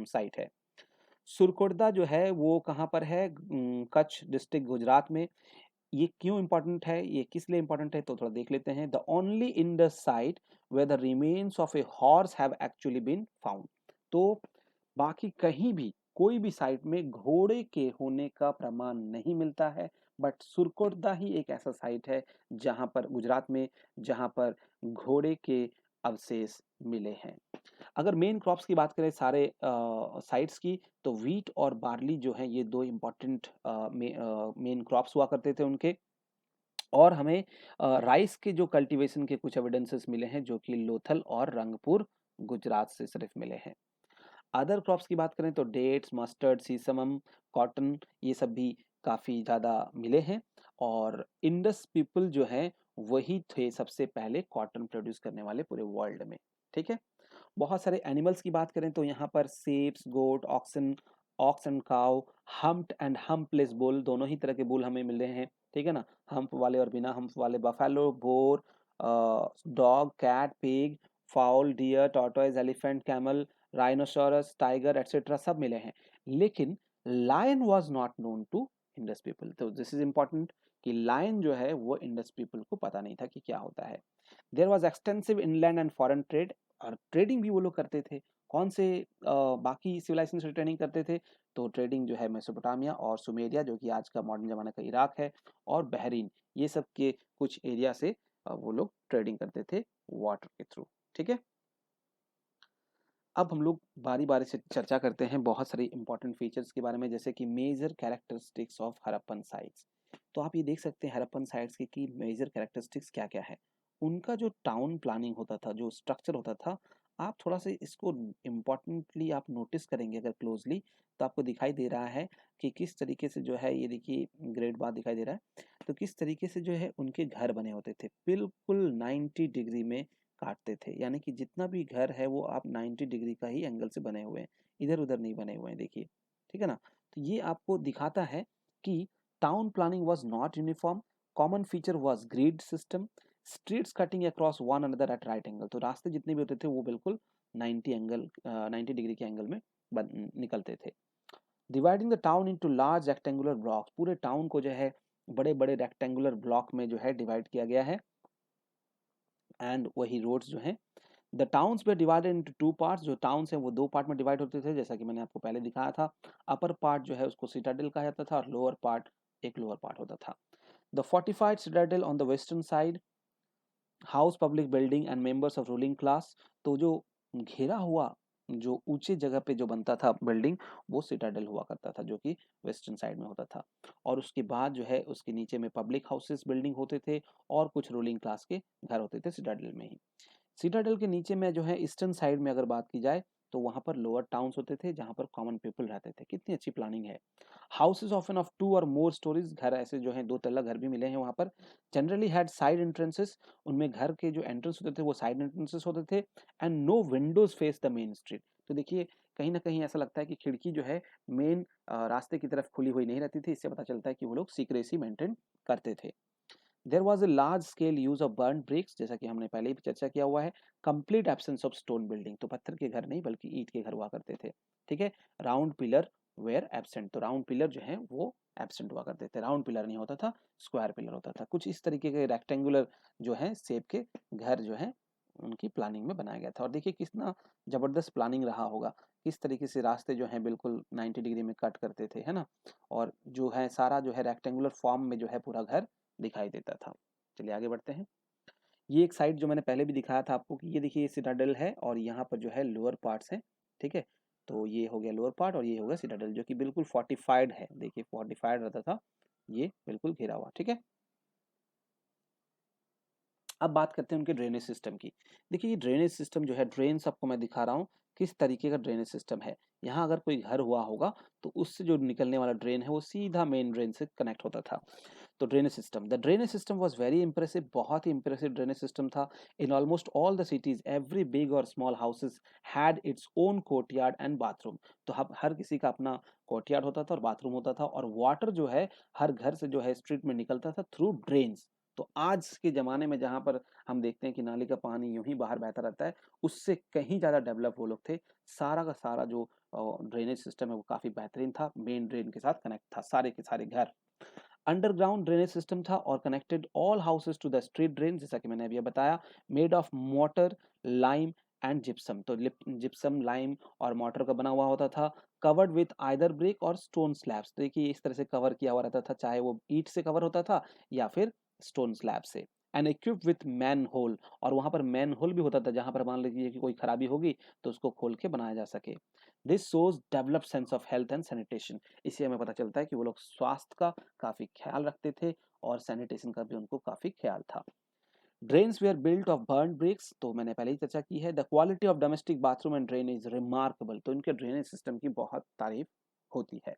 साइट है। सुरकोटदा जो है वो कहाँ पर है, कच्छ डिस्ट्रिक्ट गुजरात में। ये क्यों इंपॉर्टेंट है, ये किस लिए इंपॉर्टेंट है, तो थोड़ा देख लेते हैं। The only Indus site where the remains of a horse have actually been found. तो बाकी कहीं भी कोई भी साइट में घोड़े के होने का प्रमाण नहीं मिलता है, बट सुरकोटदा ही एक ऐसा साइट है जहां पर गुजरात में, जहां पर घोड़े के अवशेष मिले हैं। अगर मेन क्रॉप्स की बात करें सारे साइट्स की, तो व्हीट और बार्ली जो है ये दो इम्पोर्टेंट मेन क्रॉप्स हुआ करते थे उनके। और हमें राइस के जो कल्टीवेशन के कुछ एविडेंसेस मिले हैं जो कि लोथल और रंगपुर गुजरात से सिर्फ मिले हैं। अदर क्रॉप्स की बात करें तो डेट्स, मस्टर्ड, सीसमम, कॉटन, ये सब भी काफ़ी ज़्यादा मिले हैं। और इंडस पीपल जो है वही थे सबसे पहले कॉटन प्रोड्यूस करने वाले पूरे वर्ल्ड में। ठीक है। बहुत सारे एनिमल्स की बात करें तो यहाँ पर sheeps, goat, oxen, ox and cow, humped and humpless bull, दोनों ही तरह के बुल हमें मिल रहे हैं। ठीक है ना, हम्प वाले और बिना हम्प वाले, buffalo, boar, dog, cat, pig, fowl, deer, tortoise, elephant, camel, rhinoceros, tiger et cetera सब मिले हैं। लेकिन lion was not known to Indus people. तो दिस इज इंपॉर्टेंट कि लायन जो है वो इंडस पीपल को पता नहीं था कि क्या होता है। There was extensive inland and foreign trade, और ट्रेडिंग भी वो लोग करते थे। कौन से बाकी सिविलाइजेशन से ट्रेडिंग करते थे? तो ट्रेडिंग जो है मेसोपोटामिया और सुमेरिया, जो कि आज का मॉडर्न जमाना का इराक है, और बहरीन, ये सब के कुछ एरिया से वो लोग ट्रेडिंग करते थे वाटर के थ्रू। ठीक है। अब हम लोग बारी बारी से चर्चा करते हैं बहुत सारी इंपॉर्टेंट फीचर्स के बारे में, जैसे कि major characteristics of Harappan sites. तो आप ये देख सकते हैं हड़प्पन साइट्स की कि मेजर कैरेक्टरिस्टिक्स क्या क्या है। उनका जो टाउन प्लानिंग होता था, जो स्ट्रक्चर होता था, आप थोड़ा सा इसको इम्पोर्टेंटली आप नोटिस करेंगे अगर क्लोजली, तो आपको दिखाई दे रहा है कि किस तरीके से जो है, ये देखिए ग्रेड बार दिखाई दे रहा है, तो किस तरीके से जो है उनके घर बने होते थे, बिल्कुल 90 डिग्री में काटते थे। यानी कि जितना भी घर है वो आप 90 डिग्री का ही एंगल से बने हुए हैं, इधर उधर नहीं बने हुए हैं, देखिए। ठीक है ना। तो ये आपको दिखाता है कि town planning was not uniform, common feature was grid system, streets cutting across one another at right angle. तो रास्ते जितने भी होते थे वो बिल्कुल 90 डिग्री के एंगल में निकलते थे। Dividing the town into large rectangular blocks, पूरे टाउन को जो है बड़े बड़े रेक्टेंगुलर ब्लॉक में जो है डिवाइड किया गया है। एंड वही रोड्स जो हैं, the towns way divided into two parts, जो टाउन्स हैं वो दो पार्ट में डिवाइड होते थे, जैसा कि मैंने आपको पहले दिखाया था। अपर पार्ट जो है उसको सिटाडेल कहा जाता था, और लोअर पार्ट एक लोअर पार्ट होता था। The fortified Citadel on the western side, house, public building and members of ruling class. तो जो घेरा हुआ, जो ऊंचे जगह पे जो बनता था बिल्डिंग, वो सिटाडेल हुआ करता था, जो कि वेस्टर्न साइड में होता था। और उसके बाद जो है उसके नीचे में पब्लिक हाउसेस बिल्डिंग होते थे, और कुछ रूलिंग क्लास के घर होते थे सिटाडेल में ही। सिटाडेल के नीचे में जो है ईस्टर्न साइड में अगर बात की जाए, तो वहां पर लोअर टाउन्स होते थे जहां पर कॉमन पीपल रहते थे। कितनी अच्छी प्लानिंग है। हाउसेज ऑफन ऑफ टू और मोर स्टोरीज, घर ऐसे जो है दो तल्ला घर भी मिले हैं वहां पर। जनरली हैड साइड एंट्रेंसेस, उनमें घर के जो एंट्रेंस होते थे वो साइड एंट्रेंसेस होते थे। And no windows face the main street. तो देखिए कहीं ना कहीं ऐसा लगता है कि खिड़की जो है मेन रास्ते की तरफ खुली हुई नहीं रहती थी। इससे पता चलता है कि वो लोग सीक्रेसी मेंटेन करते थे। There was a large scale use of burn bricks, जैसा कि हमने पहले भी चर्चा किया हुआ है। Complete absence of stone building, तो पत्थर के घर नहीं बल्कि ईंट के घर हुआ करते थे। ठीक है। राउंड पिलर वेयर एब्सेंट, तो राउंड पिलर जो है वो एब्सेंट हुआ करते थे। राउंड पिलर नहीं होता था, स्क्वायर पिलर होता था। कुछ इस तरीके के रेक्टेंगुलर जो है शेप के घर जो है उनकी प्लानिंग में बनाया गया था। और देखिए कितना जबरदस्त प्लानिंग रहा होगा, किस तरीके से रास्ते जो है बिल्कुल 90 डिग्री में कट करते थे, है ना। और जो है सारा जो है रेक्टेंगुलर फॉर्म में जो है पूरा घर दिखाई देता था। चलिए आगे बढ़ते हैं। ये एक साइड जो मैंने पहले भी दिखाया था आपको कि ये देखिए सिटाडेल है, और यहाँ पर जो है लोअर पार्ट्स हैं। ठीक है। तो ये हो गया लोअर पार्ट, और ये हो गया सिटाडेल, जो कि बिल्कुल फोर्टिफाइड है। देखिए फोर्टिफाइड रहता था, ये बिल्कुल घिरा हुआ। ठीक है। अब बात करते हैं उनके ड्रेनेज सिस्टम की। देखिए ये ड्रेनेज सिस्टम जो है, ड्रेन्स आपको मैं दिखा रहा हूँ किस तरीके का ड्रेनेज सिस्टम है। यहाँ अगर कोई घर हुआ होगा तो उससे जो निकलने वाला ड्रेन है वो सीधा मेन ड्रेन से कनेक्ट होता था। तो drainage system, the drainage system was very impressive, बहुत ही इंप्रेसिव ड्रेनेज सिस्टम था। In almost all the cities every big और small houses had its own courtyard and bathroom. तो हर किसी का अपना कोर्टयार्ड होता था और बाथरूम होता था। और वाटर जो है हर घर से जो है स्ट्रीट में निकलता था थ्रू ड्रेन्स। तो आज के ज़माने में जहाँ पर हम देखते हैं कि नाली का पानी यूं ही बाहर बहता रहता है, उससे कहीं ज़्यादा डेवलप वो लोग थे। सारा का सारा जो ड्रेनेज सिस्टम है वो काफ़ी बेहतरीन था, मेन ड्रेन के साथ कनेक्ट था सारे के सारे घर। अंडरग्राउंड ड्रेनेज सिस्टम था और connected all houses to the street drain, जैसा कि मैंने अभी बताया, made of mortar, lime and gypsum. तो जिप्सम, लाइम और मोटर का बना हुआ होता था, कवर्ड विथ आइदर ब्रिक और स्टोन स्लैब्स। तो देखिए इस तरह से कवर किया हुआ रहता था, चाहे वो ईंट से कवर होता था या फिर स्टोन स्लैब से। And equipped with manhole, और वहां पर मैन होल भी होता था जहां पर मान लीजिए कि कोई खराबी होगी तो उसको खोल के बनाया जा सके। This shows develop sense of health and sanitation. इससे हमें पता चलता है कि वो लोग स्वास्थ्य का काफी ख्याल रखते थे और सैनिटेशन का भी उनको काफी ख्याल था। Drains were built of burn bricks, तो मैंने पहले ही चर्चा की है। The quality of domestic bathroom and drain is remarkable, तो इनके ड्रेनेज सिस्टम की बहुत तारीफ होती है।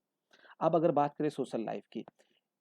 अब अगर बात करें सोशल लाइफ की,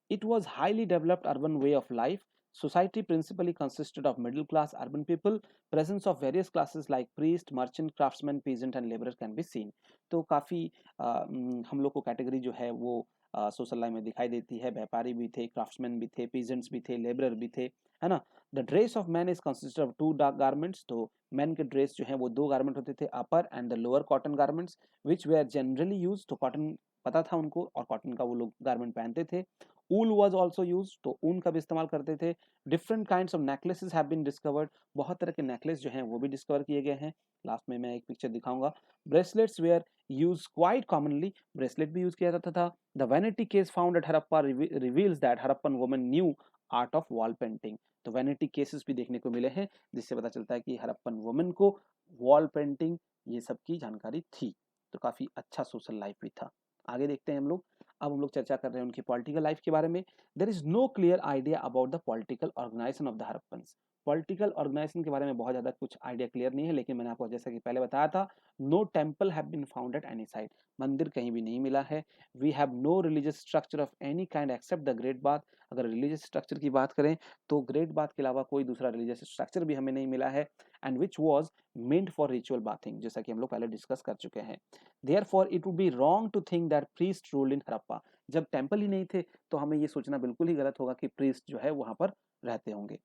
it was highly developed urban way of life. Society principally consisted of middle class urban people. Presence of various classes like priest, merchant, craftsman, peasant and laborer can be seen. तो काफ़ी हम लोग को कैटेगरी जो है वो सोशल लाइफ में दिखाई देती है। व्यापारी भी थे, क्राफ्ट्समैन भी थे, पीजेंट्स भी थे, लेबरर भी थे, है ना। The dress of man is consisted of two dark garments, तो मैन के ड्रेस जो है वो दो गारमेंट होते थे, upper and the lower cotton garments which were generally use, तो कॉटन पता था उनको और कॉटन का वो लोग गारमेंट पहनते थे। ऊल वॉज ऑल्सो यूज, तो ऊन का भी इस्तेमाल करते थे। Different kinds of necklaces have been discovered, बहुत तरह के नेकलेस जो हैं वो भी डिस्कवर किए गए हैं। लास्ट में मैं एक पिक्चर दिखाऊंगा। Bracelets were used quite commonly, bracelet भी यूज किया जाता था। The vanity case found at Harappa reveals that Harappan women knew art of wall painting, तो वैनिटी केसेस भी देखने को मिले हैं जिससे पता चलता है कि हड़प्पन वुमेन को वॉल पेंटिंग ये सब की जानकारी थी। तो काफी अच्छा सोशल लाइफ भी था। आगे देखते हैं हम लोग। अब हम लोग चर्चा कर रहे हैं उनकी पॉलिटिकल लाइफ के बारे में। There is no clear idea about the political organisation of the Harappans. Political organisation के बारे में बहुत ज्यादा कुछ आइडिया क्लियर नहीं है, लेकिन मैंने आपको जैसा कि पहले बताया था, no temple have been found at any site, मंदिर कहीं भी नहीं मिला है। We have no religious structure of any kind except the great bath, अगर रिलीजियस स्ट्रक्चर की बात करें तो ग्रेट बाथ के अलावा कोई दूसरा रिलीजियस स्ट्रक्चर भी हमें नहीं मिला है। And which was meant for ritual bathing, जैसा कि हम लोग पहले डिस्कस कर चुके हैं। Therefore, it would be wrong to think that priest ruled in Harappa. जब टेम्पल ही नहीं थे तो हमें ये सोचना बिल्कुल ही गलत होगा कि प्रीस्ट जो है वहां पर रहते होंगे।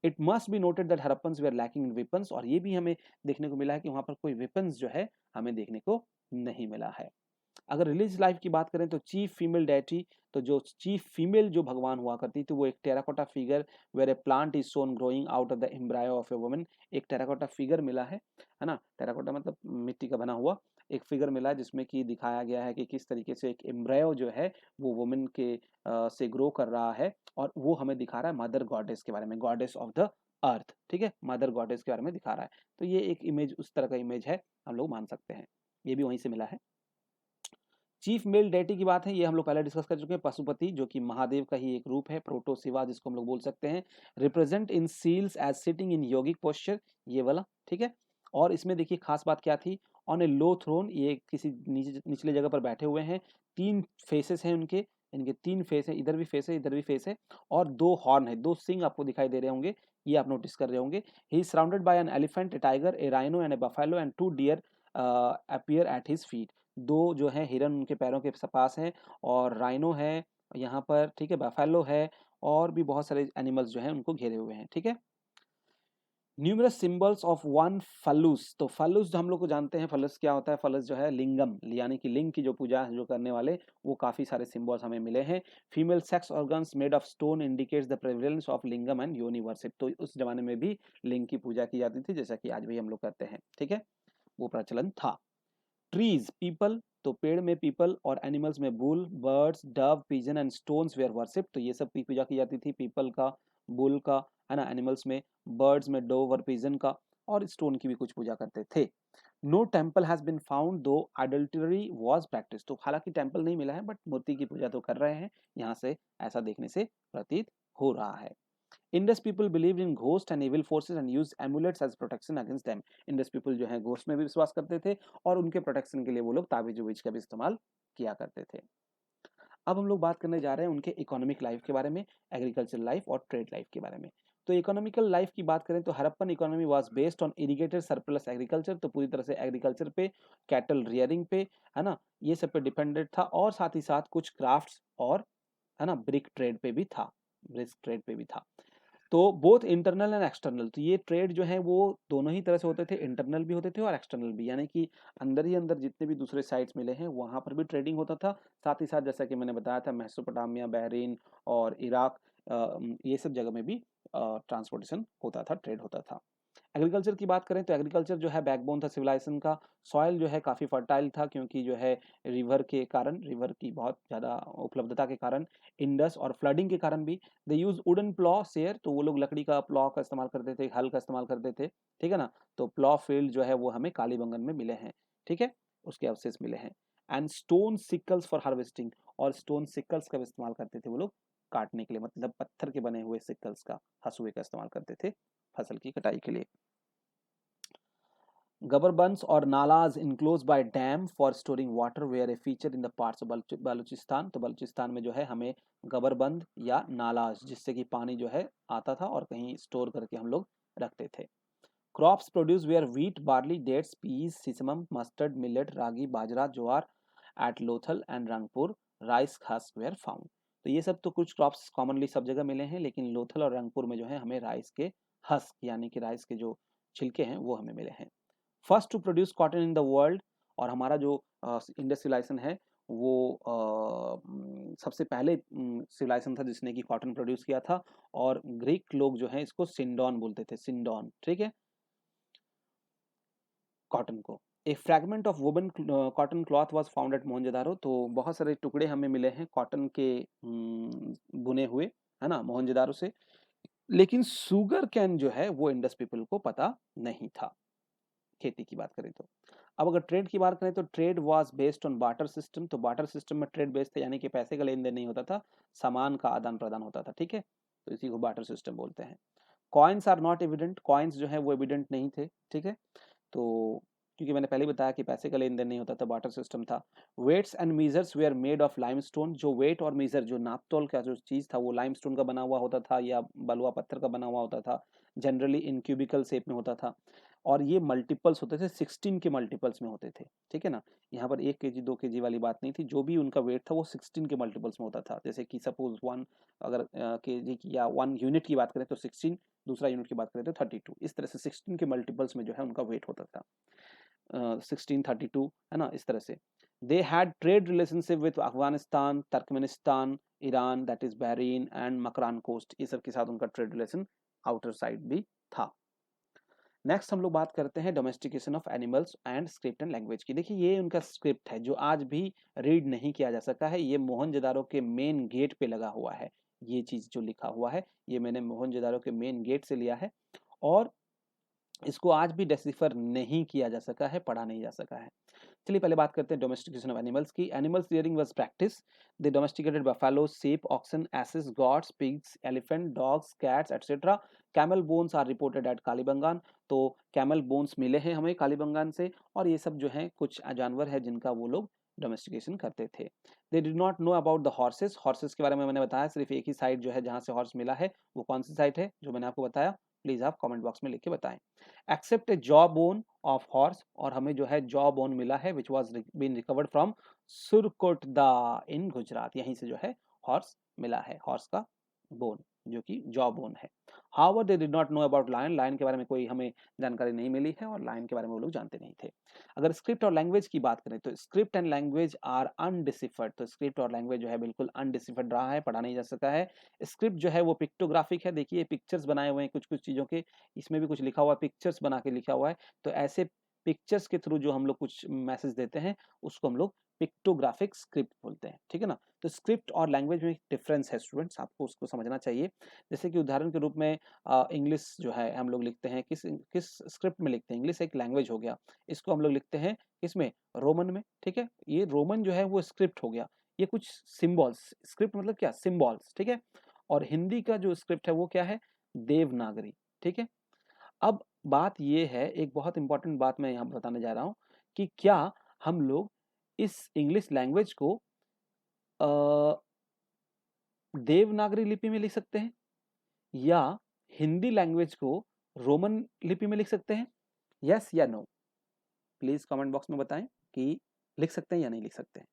It must be noted that Harappans were lacking in weapons, और ये भी हमें देखने को मिला है कि वहां पर कोई वेपन्स जो है हमें देखने को नहीं मिला है। अगर रिलीजियस लाइफ की बात करें तो चीफ फीमेल डेटी, तो जो चीफ फीमेल जो भगवान हुआ करती थी वो एक terracotta figure where a plant is shown growing out of the embryo of a woman, एक टेराकोटा फिगर मिला है ना। टेराकोटा मतलब मिट्टी का बना हुआ एक फिगर मिला है जिसमें कि दिखाया गया है कि किस तरीके से एक एम्ब्रायो जो है वो वुमन के से ग्रो कर रहा है, और वो हमें दिखा रहा है मदर गॉडेस के बारे में, गॉडेस ऑफ द अर्थ, ठीक है, मदर गॉडेस के बारे में दिखा रहा है। तो ये एक इमेज उस तरह का इमेज है, हम लोग मान सकते हैं, ये भी वहीं से मिला है। चीफ मेल डेटी की बात है, ये हम लोग पहले डिस्कस कर चुके हैं। पशुपति जो कि महादेव का ही एक रूप है, प्रोटोसिवा जिसको हम लोग बोल सकते हैं। Represent in seals as sitting in yogic posture, ये वाला, ठीक है। और इसमें देखिए खास बात क्या थी, ऑन ए लो थ्रोन, ये किसी निचले जगह पर बैठे हुए हैं। तीन फेसेस हैं उनके, इनके तीन फेस है, इधर भी फेस है इधर भी फेस है, और दो हॉर्न है, दो सिंग आपको दिखाई दे रहे होंगे, ये आप नोटिस कर रहे होंगे। He is surrounded by an elephant, a tiger, a rhino and a buffalo and two deer appear at his feet. दो जो है हिरन उनके पैरों के पास हैं, और राइनो है यहाँ पर, ठीक है, बफेलो है, और भी बहुत सारे एनिमल्स जो हैं उनको घेरे हुए हैं, ठीक है। न्यूमरस सिंबल्स ऑफ वन फलूस, तो फलूस जो हम लोग को जानते हैं, फलस क्या होता है, फलस जो है लिंगम, यानी कि लिंग की जो पूजा जो करने वाले, वो काफी सारे सिंबल्स हमें मिले हैं। Female sex organs made of stone indicates the prevalence of lingam and योनि वर्शिप, तो उस जमाने में भी लिंग की पूजा की जाती थी जैसा कि आज भी हम लोग करते हैं, ठीक है, वो प्रचलन था। ट्रीज पीपल, तो पेड़ में पीपल, और एनिमल्स में bull, birds, dove, pigeon and stones were worship, तो ये सब की पूजा की जाती थी, पीपल का, बुल का, है ना, एनिमल्स में, बर्ड्स में डोव और पिजन का, और स्टोन की भी कुछ पूजा करते थे। No temple has been found though idolatry was practice, तो हालांकि टेम्पल नहीं मिला है बट मूर्ति की पूजा तो कर रहे हैं, यहाँ से ऐसा देखने से प्रतीत हो रहा है। Indus people believe in ghost and evil forces and use amulets as protection against them, Indus people जो है घोस्ट में भी विश्वास करते थे और उनके प्रोटेक्शन के लिए वो लोग ताबीज उबीज का भी इस्तेमाल किया करते थे। अब हम लोग बात करने जा रहे हैं उनके इकोनॉमिक लाइफ के बारे में, एग्रीकल्चर लाइफ और ट्रेड लाइफ के बारे में। तो इकोनॉमिकल लाइफ की बात करें तो Harappan economy was based on irrigated surplus agriculture, तो पूरी तरह से एग्रीकल्चर पे, कैटल रियरिंग पे, है ना, ये सब पे डिपेंडेंट था, और साथ ही साथ कुछ क्राफ्ट्स और, है ना, ब्रिक ट्रेड पे भी था, ब्रिक ट्रेड पे भी था। तो बोथ इंटरनल एंड एक्सटर्नल, तो ये ट्रेड जो है वो दोनों ही तरह से होते थे, इंटरनल भी होते थे और एक्सटर्नल भी, यानी कि अंदर ही अंदर जितने भी दूसरे साइट्स मिले हैं वहां पर भी ट्रेडिंग होता था। साथ ही साथ जैसा कि मैंने बताया था मेसोपोटामिया, बहरीन और इराक, ये सब जगह में भी ट्रांसपोर्टेशन होता था, ट्रेड होता था। एग्रीकल्चर की बात करें तो एग्रीकल्चर जो है बैकबोन था सिविलाइजेशन का। सॉइल जो है काफ़ी फर्टाइल था, क्योंकि जो है रिवर के कारण, रिवर की बहुत ज़्यादा उपलब्धता के कारण, इंडस और फ्लडिंग के कारण भी। दे यूज वुडन प्लॉ शेयर, तो वो लोग लकड़ी का प्लॉ का इस्तेमाल करते थे, हल का इस्तेमाल करते थे, ठीक है ना। तो प्लॉ फील्ड जो है वो हमें कालीबंगन में मिले हैं, ठीक है, उसके अवशेष मिले हैं। And stone sicles for harvesting, और स्टोन सिकल्स का भी इस्तेमाल करते थे वो लोग काटने के लिए, मतलब पत्थर के बने हुए सिकल्स का, हसुए का इस्तेमाल करते थे फसल की कटाई के लिए। Gabarbans or nalas enclosed by dam for storing water were a feature in the parts of Balochistan. तो बलूचिस्तान में जो है हमें गबरबंद या नालाज, जिससे कि पानी जो है आता था और कहीं स्टोर करके हम लोग रखते थे। Crops produce were wheat, barley, dates, peas, sesamum, mustard, millet, ragi, bajra, jowar at Lothal and Rangpur. Rice husk were found. तो ये सब तो कुछ क्रॉप्स कॉमनली सब जगह मिले हैं, लेकिन लोथल और रंगपुर में जो है हमें राइस के हस्क यानी कि राइस के जो छिलके हैं वो हमें मिले हैं। First to produce cotton in the world, और हमारा जो इंडस्ट्रियलाइजेशन है वो सबसे पहले सिविलाइजेशन था जिसने कि कॉटन प्रोड्यूस किया था, और ग्रीक लोग जो हैं इसको सिंडॉन बोलते थे, सिंडॉन, ठीक है, कॉटन को। A fragment of woven cotton cloth was found at Mohenjodaro. तो बहुत सारे टुकड़े हमें मिले हैं कॉटन के बुने हुए, है ना, मोहनजोदारो से। लेकिन सुगर कैन जो है वो इंडस पीपल को पता नहीं था, खेती की बात करें तो। अब अगर ट्रेड की बात करें तो trade was based on barter system. तो बार्टर सिस्टम में ट्रेड बेस्ड था, यानी कि पैसे का लेन देन नहीं होता था, सामान का आदान प्रदान होता था, ठीक है, तो इसी को बार्टर सिस्टम बोलते हैं। Coins are not evident, coins जो है वो एविडेंट नहीं थे, ठीक है, तो क्योंकि मैंने पहले बताया कि पैसे का लेन देन नहीं होता था, बार्टर सिस्टम था। Weights and measures were made of limestone. जो वेट और मीजर, जो नापतोल का जो चीज था वो लाइमस्टोन का बना हुआ होता था या बलुआ पत्थर का बना हुआ होता था, जनरली इन क्यूबिकल शेप में होता था, और ये मल्टीपल्स होते थे, 16 के मल्टीपल्स में होते थे, ठीक है ना। यहाँ पर 1 kg 2 kg वाली बात नहीं थी, जो भी उनका वेट था वो 16 के मल्टीपल्स में होता था। जैसे कि सपोज 1 अगर kg की या 1 यूनिट की बात करें तो 16, दूसरा यूनिट की बात करें तो 32, इस तरह से 16 के मल्टीपल्स में जो है उनका वेट होता था। 1632, है ना, इस तरह से। They had trade relationship with Afghanistan, Turkmenistan, Iran, that is Bahrain and Makran coast, ये सब के साथ उनका ट्रेड रिलेशन आउटर साइड भी था। नेक्स्ट हम लोग बात करते हैं domestication of animals and script and language की। देखिए ये उनका स्क्रिप्ट है जो आज भी रीड नहीं किया जा सका है, ये मोहनजोदारो के मेन गेट पे लगा हुआ है। ये चीज जो लिखा हुआ है ये मैंने मोहनजोदारो के मेन गेट से लिया है, और इसको आज भी डेसिफर नहीं किया जा सका है, पढ़ा नहीं जा सका है। चलिए पहले बात करते हैं डोमेस्टिकेशन ऑफ एनिमल्स की। Animals rearing was practice. They domesticated buffalo, sheep, oxen, asses, goats, pigs, elephant, dogs, cats et cetera. Camel bones are reported at Kalibangan. तो कैमल बोन्स मिले हैं हमें कालीबंगान से, और ये सब जो हैं कुछ जानवर है जिनका वो लोग डोमेस्टिकेशन करते थे। दे did not know about the horses. Horses के बारे में मैंने बताया, सिर्फ एक ही साइट जो है जहां से हॉर्स मिला है, वो कौन सी साइट है जो मैंने आपको बताया, प्लीज आप कमेंट बॉक्स में लिख के बताएं। Except a jaw bone of horse, और हमें जो है जॉ बोन मिला है which was been recovered from Surkotada in Gujarat, यहीं से जो है हॉर्स मिला है, हॉर्स का बोन जो कि जॉ बोन है। However they did not know about lion. Lion के बारे में कोई हमें जानकारी नहीं मिली है, और लायन के बारे में वो लोग जानते नहीं थे। अगर स्क्रिप्ट और लैंग्वेज की बात करें तो स्क्रिप्ट एंड लैंग्वेज आर अनडिसिफर्ड। तो स्क्रिप्ट और लैंग्वेज जो है बिल्कुल अनडिसिफर्ड रहा है, पढ़ा नहीं जा सका है। स्क्रिप्ट जो है वो पिक्टोग्राफिक है, देखिए पिक्चर्स बनाए हुए हैं कुछ कुछ चीजों के, इसमें भी कुछ लिखा हुआ है, पिक्चर्स बना के लिखा हुआ है। तो ऐसे पिक्चर्स के थ्रू जो हम लोग कुछ मैसेज देते हैं उसको हम लोग पिक्टोग्राफिक स्क्रिप्ट बोलते हैं, ठीक है ना। तो स्क्रिप्ट और लैंग्वेज में डिफरेंस है स्टूडेंट्स, आपको उसको समझना चाहिए। जैसे कि उदाहरण के रूप में इंग्लिश जो है हम लोग लिखते हैं किस किस स्क्रिप्ट में लिखते हैं, इंग्लिश एक लैंग्वेज हो गया, इसको हम लोग लिखते हैं किसमें, रोमन में, ठीक है। ये रोमन जो है वो स्क्रिप्ट हो गया, ये कुछ सिंबल्स, स्क्रिप्ट मतलब क्या, सिंबल्स, ठीक है। और हिंदी का जो स्क्रिप्ट है वो क्या है, देवनागरी, ठीक है। अब बात ये है, एक बहुत इंपॉर्टेंट बात मैं यहाँ बताने जा रहा हूँ कि क्या हम लोग इस इंग्लिश लैंग्वेज को अ, देवनागरी लिपि में लिख सकते हैं, या हिंदी लैंग्वेज को रोमन लिपि में लिख सकते हैं, यस या नो, प्लीज कमेंट बॉक्स में बताएं कि लिख सकते हैं या नहीं लिख सकते हैं।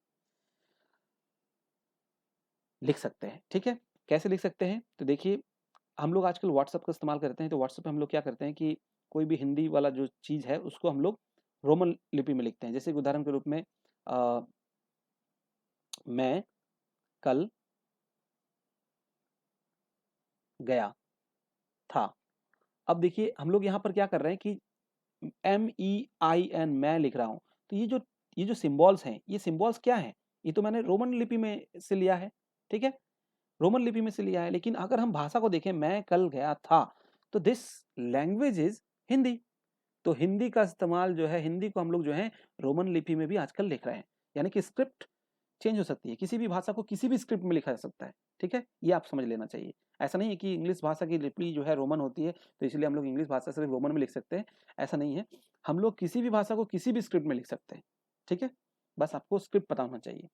लिख सकते हैं, ठीक है। कैसे लिख सकते हैं, तो देखिए हम लोग आजकल व्हाट्सएप का इस्तेमाल करते हैं, तो व्हाट्सएप पे हम लोग क्या करते हैं कि कोई भी हिंदी वाला जो चीज़ है उसको हम लोग रोमन लिपि में लिखते हैं। जैसे कि उदाहरण के रूप में अ, मैं कल गया था, अब देखिए हम लोग यहाँ पर क्या कर रहे हैं कि MEIN मैं लिख रहा हूँ। तो ये जो सिम्बॉल्स हैं, ये सिम्बॉल्स क्या हैं? ये तो मैंने रोमन लिपि में से लिया है, ठीक है? रोमन लिपि में से लिया है, लेकिन अगर हम भाषा को देखें, मैं कल गया था, तो दिस लैंग्वेज इज़ हिंदी। तो हिंदी का इस्तेमाल जो है, हिंदी को हम लोग जो है रोमन लिपि में भी आजकल लिख रहे हैं। यानी कि स्क्रिप्ट चेंज हो सकती है, किसी भी भाषा को किसी भी स्क्रिप्ट में लिखा जा सकता है, ठीक है? ये आप समझ लेना चाहिए। ऐसा नहीं है कि इंग्लिश भाषा की लिपि जो है रोमन होती है, तो इसलिए हम लोग इंग्लिश भाषा सिर्फ रोमन में लिख सकते हैं, ऐसा नहीं है। हम लोग किसी भी भाषा को किसी भी स्क्रिप्ट में लिख सकते हैं, ठीक है? बस आपको स्क्रिप्ट पता होना चाहिए।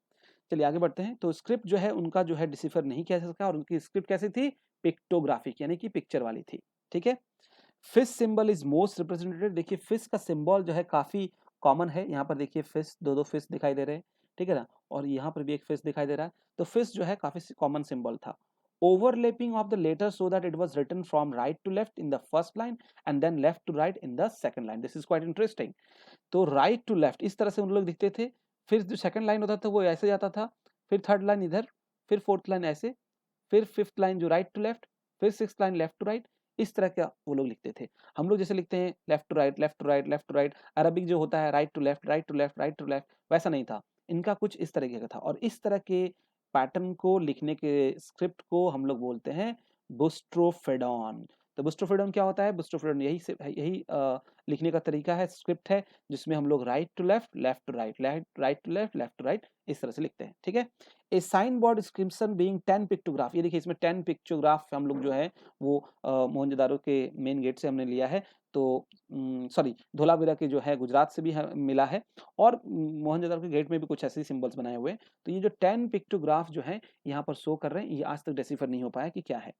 चलिए आगे बढ़ते हैं। तो स्क्रिप्ट जो है उनका जो है डिसिफर नहीं किया जा सका, और उनकी स्क्रिप्ट कैसी थी? पिक्टोग्राफिक, यानी कि पिक्चर वाली थी, ठीक है? Fish symbol is most representative. देखिए फिश का सिंबल जो है काफी कॉमन है। यहाँ पर देखिए फिश, दो फिश दिखाई दे रहे हैं, ठीक है ना? और यहाँ पर भी एक फिश दिखाई दे रहा है। तो फिश जो है काफी कॉमन सिंबल था। Overlapping of the letter so that it was written from right to left in the first line and then left to right in the second line. This is quite interesting. तो राइट टू लेफ्ट इस तरह से उन लोग दिखते थे। फिर जो सेकंड लाइन होता था वो ऐसे जाता था, फिर थर्ड लाइन इधर, फिर फोर्थ लाइन ऐसे, फिर फिफ्थ लाइन जो राइट टू लेफ्ट, फिर sixth line left to right. इस तरह का वो लोग लिखते थे। हम लोग जैसे लिखते हैं left to right, left to right, left to right. Arabic जो होता है right to left, right to left, right to left, वैसा नहीं था। इनका कुछ इस तरीके का था, और इस तरह के पैटर्न को लिखने के स्क्रिप्ट को हम लोग बोलते हैं बुस्ट्रोफेडॉन। तो बुस्ट्रोफेडॉन क्या होता है? बुस्ट्रोफेडॉन यही लिखने का तरीका है, स्क्रिप्ट है, जिसमें हम लोग right to left, left to right, right to left, left to right, इस तरह से लिखते हैं, ठीक है? A sign board inscription being 10 pictograph. ये देखिए इसमें 10 पिक्टोग्राफ हम लोग जो है वो मोहनजोदारो के मेन गेट से हमने लिया है। तो सॉरी, धोलावीरा के जो है गुजरात से भी मिला है, और मोहनजोदारो के गेट में भी कुछ ऐसे सिंबल्स बनाए हुए हैं। तो ये जो 10 पिक्टोग्राफ जो है यहाँ पर शो कर रहे हैं, ये आज तक डिसिफर नहीं हो पाया कि क्या है।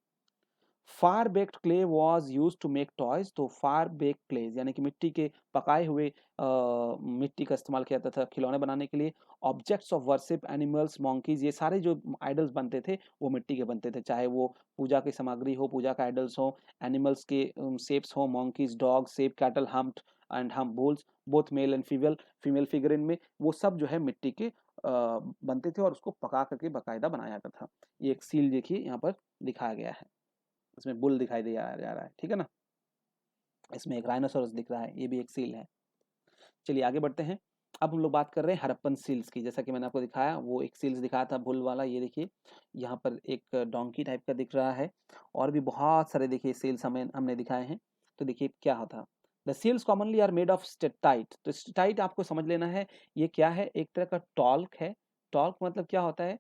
Fire baked clay was use to make toys. तो फार बेक्ड क्ले यानी कि मिट्टी के पकाए हुए मिट्टी का इस्तेमाल किया जाता था खिलौने बनाने के लिए। Objects of worship, animals, monkeys, ये सारे जो आइडल्स बनते थे वो मिट्टी के बनते थे, चाहे वो पूजा की सामग्री हो, पूजा का आइडल्स हो, एनिमल्स के शेप्स हो, monkeys, dog, sheep, cattle, humped and hump bulls, both male and female, female figure में, वो सब जो है मिट्टी के बनते थे, और उसको पका करके बाकायदा बनाया जाता था। ये एक सील देखिए यहाँ पर दिखाया गया है, इसमें बुल दिखाई दे जा रहा है, ठीक है ना? इसमें एक राइनोसोरस दिख रहा है, ये भी एक सील है। चलिए आगे बढ़ते हैं। अब हम लोग बात कर रहे हैं हड़प्पन सील्स की। जैसा कि मैंने आपको दिखाया, वो एक सील्स दिखाया था बुल वाला, ये देखिए यहाँ पर एक डोंकी टाइप का दिख रहा है, और भी बहुत सारे देखिए सील्स हमने दिखाए हैं। तो देखिए क्या होता, the seals commonly are made of steatite. तो स्टेटाइट आपको समझ लेना है, ये क्या है? एक तरह का टॉल्क है। टॉल्क मतलब क्या होता है?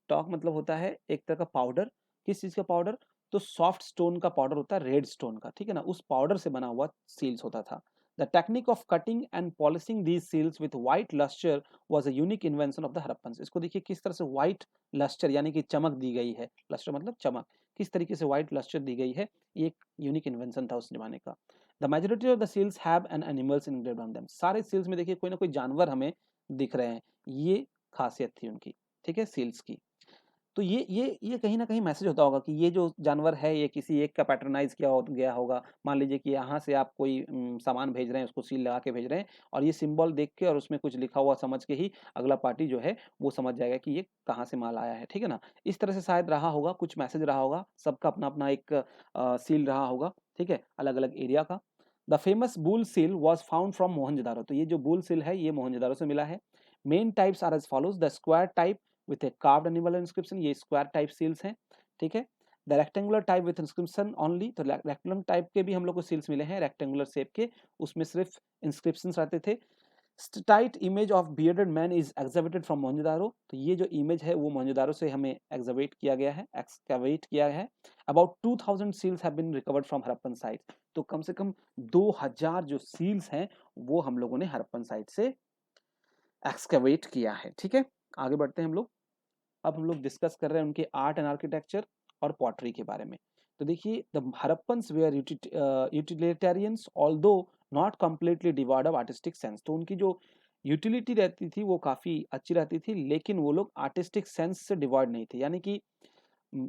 टॉक मतलब होता है एक तरह का पाउडर। किस चीज का पाउडर? तो सॉफ्ट स्टोन का पाउडर होता है, रेड स्टोन का, ठीक है ना? उस पाउडर से बना हुआ सील्स होता था। The technique of cutting and polishing these seals with white lustre was a unique invention of the Harappans. इसको देखिए किस तरह से व्हाइट लस्टर यानी कि चमक दी गई है, लस्टर मतलब चमक, किस तरीके से व्हाइट लस्टर दी गई है, ये एक यूनिक इन्वेंशन था उस जमाने का। The majority of the seals have an animals engraved on them. सारे सील्स में देखिए कोई ना कोई जानवर हमें दिख रहे हैं, ये खासियत थी उनकी, ठीक है, सील्स की। तो ये कहीं न कहीं मैसेज होता होगा कि ये जो जानवर है ये किसी एक का पैट्रोनाइज़ किया हो गया होगा। मान लीजिए कि यहाँ से आप कोई सामान भेज रहे हैं, उसको सील लगा के भेज रहे हैं, और ये सिंबल देख के और उसमें कुछ लिखा हुआ समझ के ही अगला पार्टी जो है वो समझ जाएगा कि ये कहाँ से माल आया है, ठीक है ना? इस तरह से शायद रहा होगा, कुछ मैसेज रहा होगा, सबका अपना-अपना एक सील रहा होगा, ठीक है? अलग-अलग एरिया का। The famous bull seal was found from Mohenjodaro. तो ये जो बुल सील है ये मोहनजोदारो से मिला है। Main types are as follows, the square type with a carved animal inscription, ये स्क्वायर टाइप सील्स हैं, ठीक है? The rectangular type with inscription only. तो रेक्टेंगुलर टाइप के भी हम लोग को सील्स मिले हैं, रेक्टेंगुलर शेप के, उसमें सिर्फ इंस्क्रिप्शंस रहते थे। Steatite image of bearded man is excavated from Mohenjodaro. तो ये जो इमेज है वो मोहनजोदारो से हमें एक्सकवेट किया गया है, एक्सकवेट किया है। About 2000 seals have been recovered from Harappan site. तो कम से कम 2000 जो सील्स हैं वो हम लोगों ने हड़प्पन साइट से एक्सकवेट किया है, ठीक है? आगे बढ़ते हैं हम लोग। अब हम लोग डिस्कस कर रहे हैं उनके आर्ट एंड आर्किटेक्चर और पॉटरी के बारे में। तो देखिए the Harappans were utilitarians although not completely devoid of artistic sense. तो उनकी जो यूटिलिटी रहती थी वो काफ़ी अच्छी रहती थी, लेकिन वो लोग आर्टिस्टिक सेंस से डिवॉइड नहीं थे। यानी कि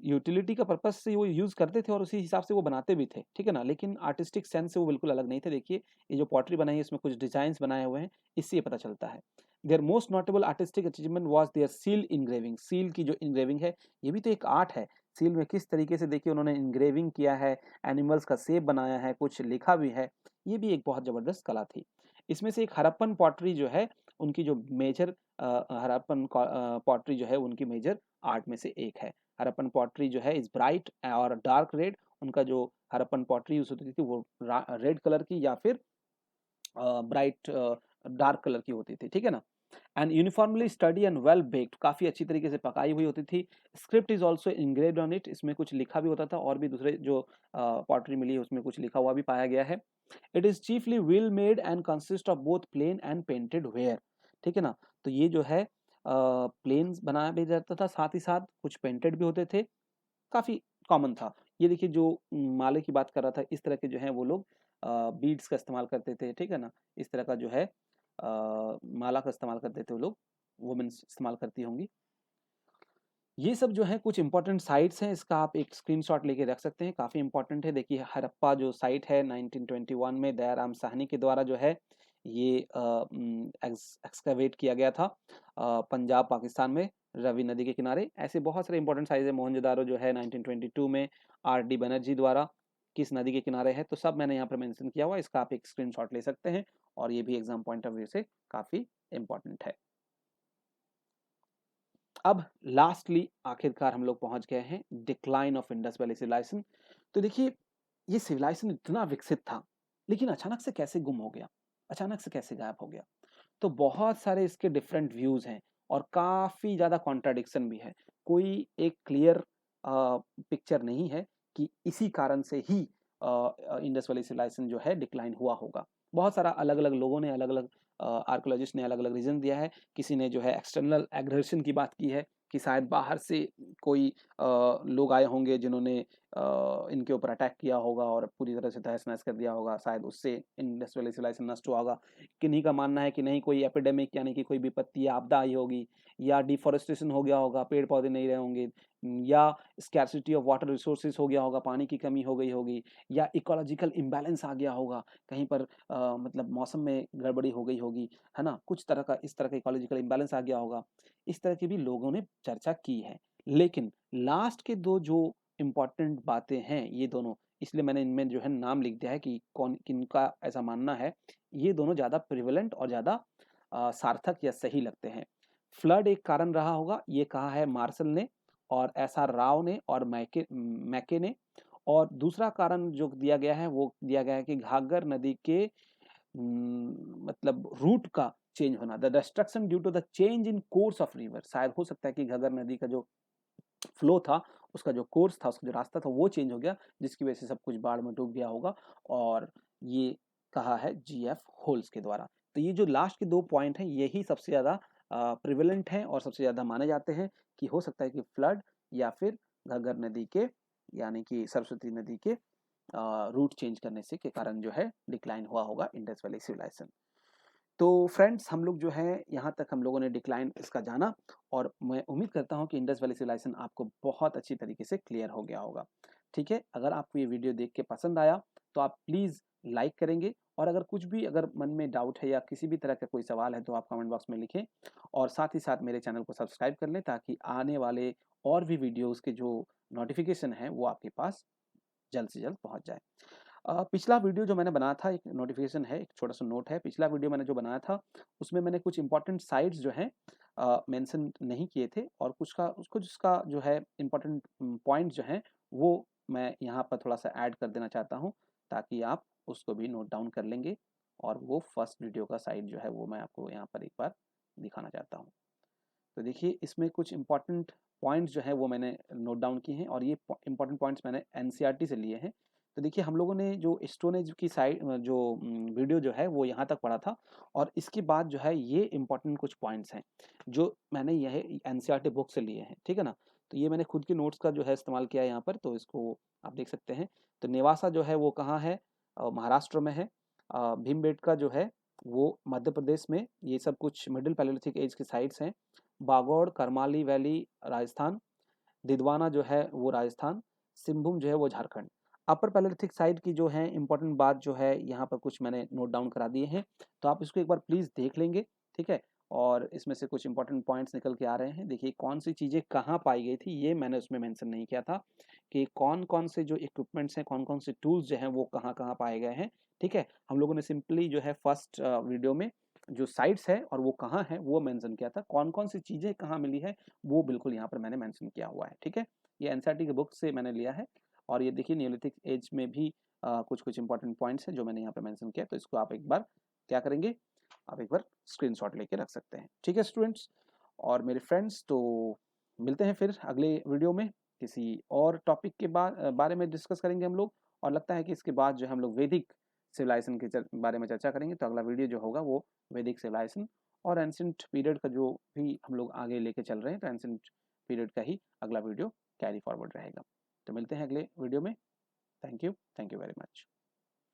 यूटिलिटी का पर्पस से वो यूज़ करते थे और उसी हिसाब से वो बनाते भी थे, ठीक है ना? लेकिन आर्टिस्टिक सेंस से वो बिल्कुल अलग नहीं थे। देखिए ये जो पॉटरी बनाई है इसमें कुछ डिज़ाइंस बनाए हुए हैं, इससे ये पता चलता है। Their most notable artistic achievement was their seal engraving. Seal की जो इंग्रेविंग है ये भी तो एक आर्ट है। सील में किस तरीके से देखिए उन्होंने इंग्रेविंग किया है, एनिमल्स का शेप बनाया है, कुछ लिखा भी है, ये भी एक बहुत ज़बरदस्त कला थी। इसमें से एक हड़प्पन पॉटरी जो है, उनकी जो मेजर हड़प्पन पॉटरी जो है उनकी मेजर आर्ट में से एक है। हड़प्पन पॉटरी जो है इज़ ब्राइट और डार्क रेड, उनका जो हड़प्पन पॉटरी यूज़ होती थी वो रेड कलर की या फिर ब्राइट डार्क कलर की होती थी, ठीक है ना? And uniformly study and well baked, काफ़ी अच्छी तरीके से पकाई हुई होती थी। Script is also engraved on it, इसमें कुछ लिखा भी होता था और भी दूसरे जो पॉटरी मिली है उसमें कुछ लिखा हुआ भी पाया गया है। It is chiefly well made and consist of both plain and painted ware, ठीक है ना? तो ये जो है प्लेन बनाया भी जाता था, साथ ही साथ कुछ पेंटेड भी होते थे, काफ़ी कॉमन था। ये देखिए जो माले की बात कर रहा था, इस तरह के जो हैं वो लोग बीड्स का इस्तेमाल करते थे, ठीक है ना? इस तरह का जो है माला का इस्तेमाल करते थे वो लोग, वुमेन्स इस्तेमाल करती होंगी। ये सब जो है कुछ इंपॉर्टेंट साइट्स हैं, इसका आप एक स्क्रीनशॉट लेके रख सकते हैं, काफ़ी इंपॉर्टेंट है। देखिए हड़प्पा जो साइट है 1921 में दयाराम साहनी के द्वारा जो है ये एक्सकवेट किया गया था पंजाब पाकिस्तान में रवि नदी के किनारे। ऐसे बहुत सारे इंपॉर्टेंट साइट्स है। मोहनजोदारो जो है 1922 में आर.डी. बनर्जी द्वारा किस नदी के किनारे है, तो सब मैंने यहाँ पर मेंशन किया हुआ है, इसका आप एक स्क्रीनशॉट ले सकते हैं और ये भी एग्जाम पॉइंट ऑफ व्यू से काफ़ी इंपॉर्टेंट है। अब लास्टली आखिरकार हम लोग पहुंच गए हैं decline of Indus valley civilisation. तो देखिए ये सिविलाइजेशन इतना विकसित था, लेकिन अचानक से कैसे गुम हो गया, अचानक से कैसे गायब हो गया? तो बहुत सारे इसके डिफरेंट व्यूज हैं और काफी ज्यादा कॉन्ट्राडिक्शन भी है। कोई एक क्लियर पिक्चर नहीं है कि इसी कारण से ही इंडस वैली सिविलाइजेशन जो है डिक्लाइन हुआ होगा। बहुत सारा अलग अलग लोगों ने अलग अलग आर्कोलॉजिस्ट ने अलग अलग रीजन दिया है। किसी ने जो है एक्सटर्नल एग्रेशन की बात की है कि शायद बाहर से कोई लोग आए होंगे जिन्होंने इनके ऊपर अटैक किया होगा और पूरी तरह से तहस नहस कर दिया होगा, शायद उससे इंडस वैली सिविलाइजेशन नष्ट हुआ होगा। किन्हीं का मानना है कि नहीं, कोई एपिडेमिक यानी कि कोई विपत्ति या आपदा आई होगी, या डिफॉरेस्टेशन हो गया होगा, पेड़ पौधे नहीं रहे होंगे, या स्कैर्सिटी ऑफ वाटर रिसोर्सेज हो गया होगा, पानी की कमी हो गई होगी, या इकोलॉजिकल इम्बैलेंस आ गया होगा, कहीं पर मतलब मौसम में गड़बड़ी हो गई होगी, है ना? कुछ तरह का इस तरह का इकोलॉजिकल इम्बैलेंस आ गया होगा। इस तरह की भी लोगों ने चर्चा की है। लेकिन लास्ट के दो जो इम्पोर्टेंट बातें हैं ये दोनों, इसलिए मैंने इनमें जो है नाम लिख दिया है कि कौन किनका ऐसा मानना है। ये दोनों ज़्यादा प्रिवेलेंट और ज़्यादा सार्थक या सही लगते हैं। फ्लड एक कारण रहा होगा, ये कहा है मार्शल ने और एस.आर. राव ने और मैके ने। और दूसरा कारण जो दिया गया है वो दिया गया है कि घाघर नदी के मतलब रूट का चेंज होना, the destruction due to the change in course of river. शायद हो सकता है कि घाघर नदी का जो फ्लो था, उसका जो कोर्स था, उसका जो रास्ता था वो चेंज हो गया, जिसकी वजह से सब कुछ बाढ़ में डूब गया होगा। और ये कहा है जी.एफ. होल्स के द्वारा। तो ये जो लास्ट के दो पॉइंट हैं यही सबसे ज़्यादा प्रिवेलेंट हैं और सबसे ज़्यादा माने जाते हैं कि हो सकता है कि फ्लड या फिर घग्गर नदी के यानी कि सरस्वती नदी के रूट चेंज करने से के कारण जो है डिक्लाइन हुआ होगा इंडस वैली सिविलाइजेशन। तो फ्रेंड्स हम लोग जो है यहाँ तक हम लोगों ने डिक्लाइन इसका जाना और मैं उम्मीद करता हूँ कि इंडस वैली सिविलाइजेशन आपको बहुत अच्छी तरीके से क्लियर हो गया होगा। ठीक है, अगर आपको ये वीडियो देख के पसंद आया तो आप प्लीज़ लाइक करेंगे और अगर कुछ भी अगर मन में डाउट है या किसी भी तरह का कोई सवाल है तो आप कमेंट बॉक्स में लिखें और साथ ही साथ मेरे चैनल को सब्सक्राइब कर लें ताकि आने वाले और भी वीडियोज़ के जो नोटिफिकेशन है वो आपके पास जल्द से जल्द पहुँच जाए। पिछला वीडियो जो मैंने बनाया था, एक नोटिफिकेशन है, एक छोटा सा नोट है, पिछला वीडियो मैंने जो बनाया था उसमें मैंने कुछ इंपॉर्टेंट साइट्स जो हैं मेंशन नहीं किए थे और कुछ का उसको जिसका जो है इंपॉर्टेंट पॉइंट जो हैं वो मैं यहाँ पर थोड़ा सा ऐड कर देना चाहता हूँ ताकि आप उसको भी नोट डाउन कर लेंगे और वो फर्स्ट वीडियो का साइट जो है वो मैं आपको यहाँ पर एक बार दिखाना चाहता हूँ। तो देखिए इसमें कुछ इंपॉर्टेंट पॉइंट्स जो हैं वो मैंने नोट डाउन किए हैं और ये इंपॉर्टेंट पॉइंट्स मैंने एनसीईआरटी से लिए हैं। तो देखिए हम लोगों ने जो स्टोन एज की साइड जो वीडियो जो है वो यहाँ तक पढ़ा था और इसके बाद जो है ये इंपॉर्टेंट कुछ पॉइंट्स हैं जो मैंने यह एनसीईआरटी बुक से लिए हैं, ठीक है ना? तो ये मैंने खुद के नोट्स का जो है इस्तेमाल किया है यहाँ पर, तो इसको आप देख सकते हैं। तो नेवासा जो है वो कहाँ है? महाराष्ट्र में है। भीमबेटका जो है वो मध्य प्रदेश में। ये सब कुछ मिडिल पैलेलिथिक एज के साइट्स हैं। बागौड़ करमाली वैली राजस्थान, दिदवाना जो है वो राजस्थान, सिंहभूम जो है वो झारखंड। अपर पैलेलिथिक साइट की जो है इंपॉर्टेंट बात जो है यहाँ पर कुछ मैंने नोट डाउन करा दिए हैं, तो आप इसको एक बार प्लीज़ देख लेंगे, ठीक है? और इसमें से कुछ इंपॉर्टेंट पॉइंट्स निकल के आ रहे हैं। देखिए कौन सी चीज़ें कहाँ पाई गई थी, ये मैंने उसमें मेंशन नहीं किया था कि कौन-कौन से जो इक्विपमेंट्स हैं, कौन-कौन से टूल्स जो हैं वो कहाँ-कहाँ पाए गए हैं, ठीक है? हम लोगों ने सिंपली जो है फर्स्ट वीडियो में जो साइट्स है और वो कहाँ है वो मेंशन किया था। कौन-कौन सी चीज़ें कहाँ मिली है वो बिल्कुल यहाँ पर मैंने मेंशन किया हुआ है, ठीक है? ये एनसीईआरटी की बुक से मैंने लिया है और ये देखिए नियोलिथिक एज में भी कुछ-कुछ इंपॉर्टेंट पॉइंट्स हैं जो मैंने यहाँ पे मेंशन किया, तो इसको आप एक बार क्या करेंगे, आप एक बार स्क्रीनशॉट लेके रख सकते हैं। ठीक है स्टूडेंट्स और मेरे फ्रेंड्स, तो मिलते हैं फिर अगले वीडियो में किसी और टॉपिक के बारे में डिस्कस करेंगे हम लोग। और लगता है कि इसके बाद जो हम लोग वैदिक सिविलाइजेशन के बारे में चर्चा करेंगे, तो अगला वीडियो जो होगा वो वैदिक सिविलाइजेशन और एंशिएंट पीरियड का जो भी हम लोग आगे लेके चल रहे हैं, तो एंशिएंट पीरियड का ही अगला वीडियो कैरी फॉरवर्ड रहेगा। तो मिलते हैं अगले वीडियो में। Thank you very much.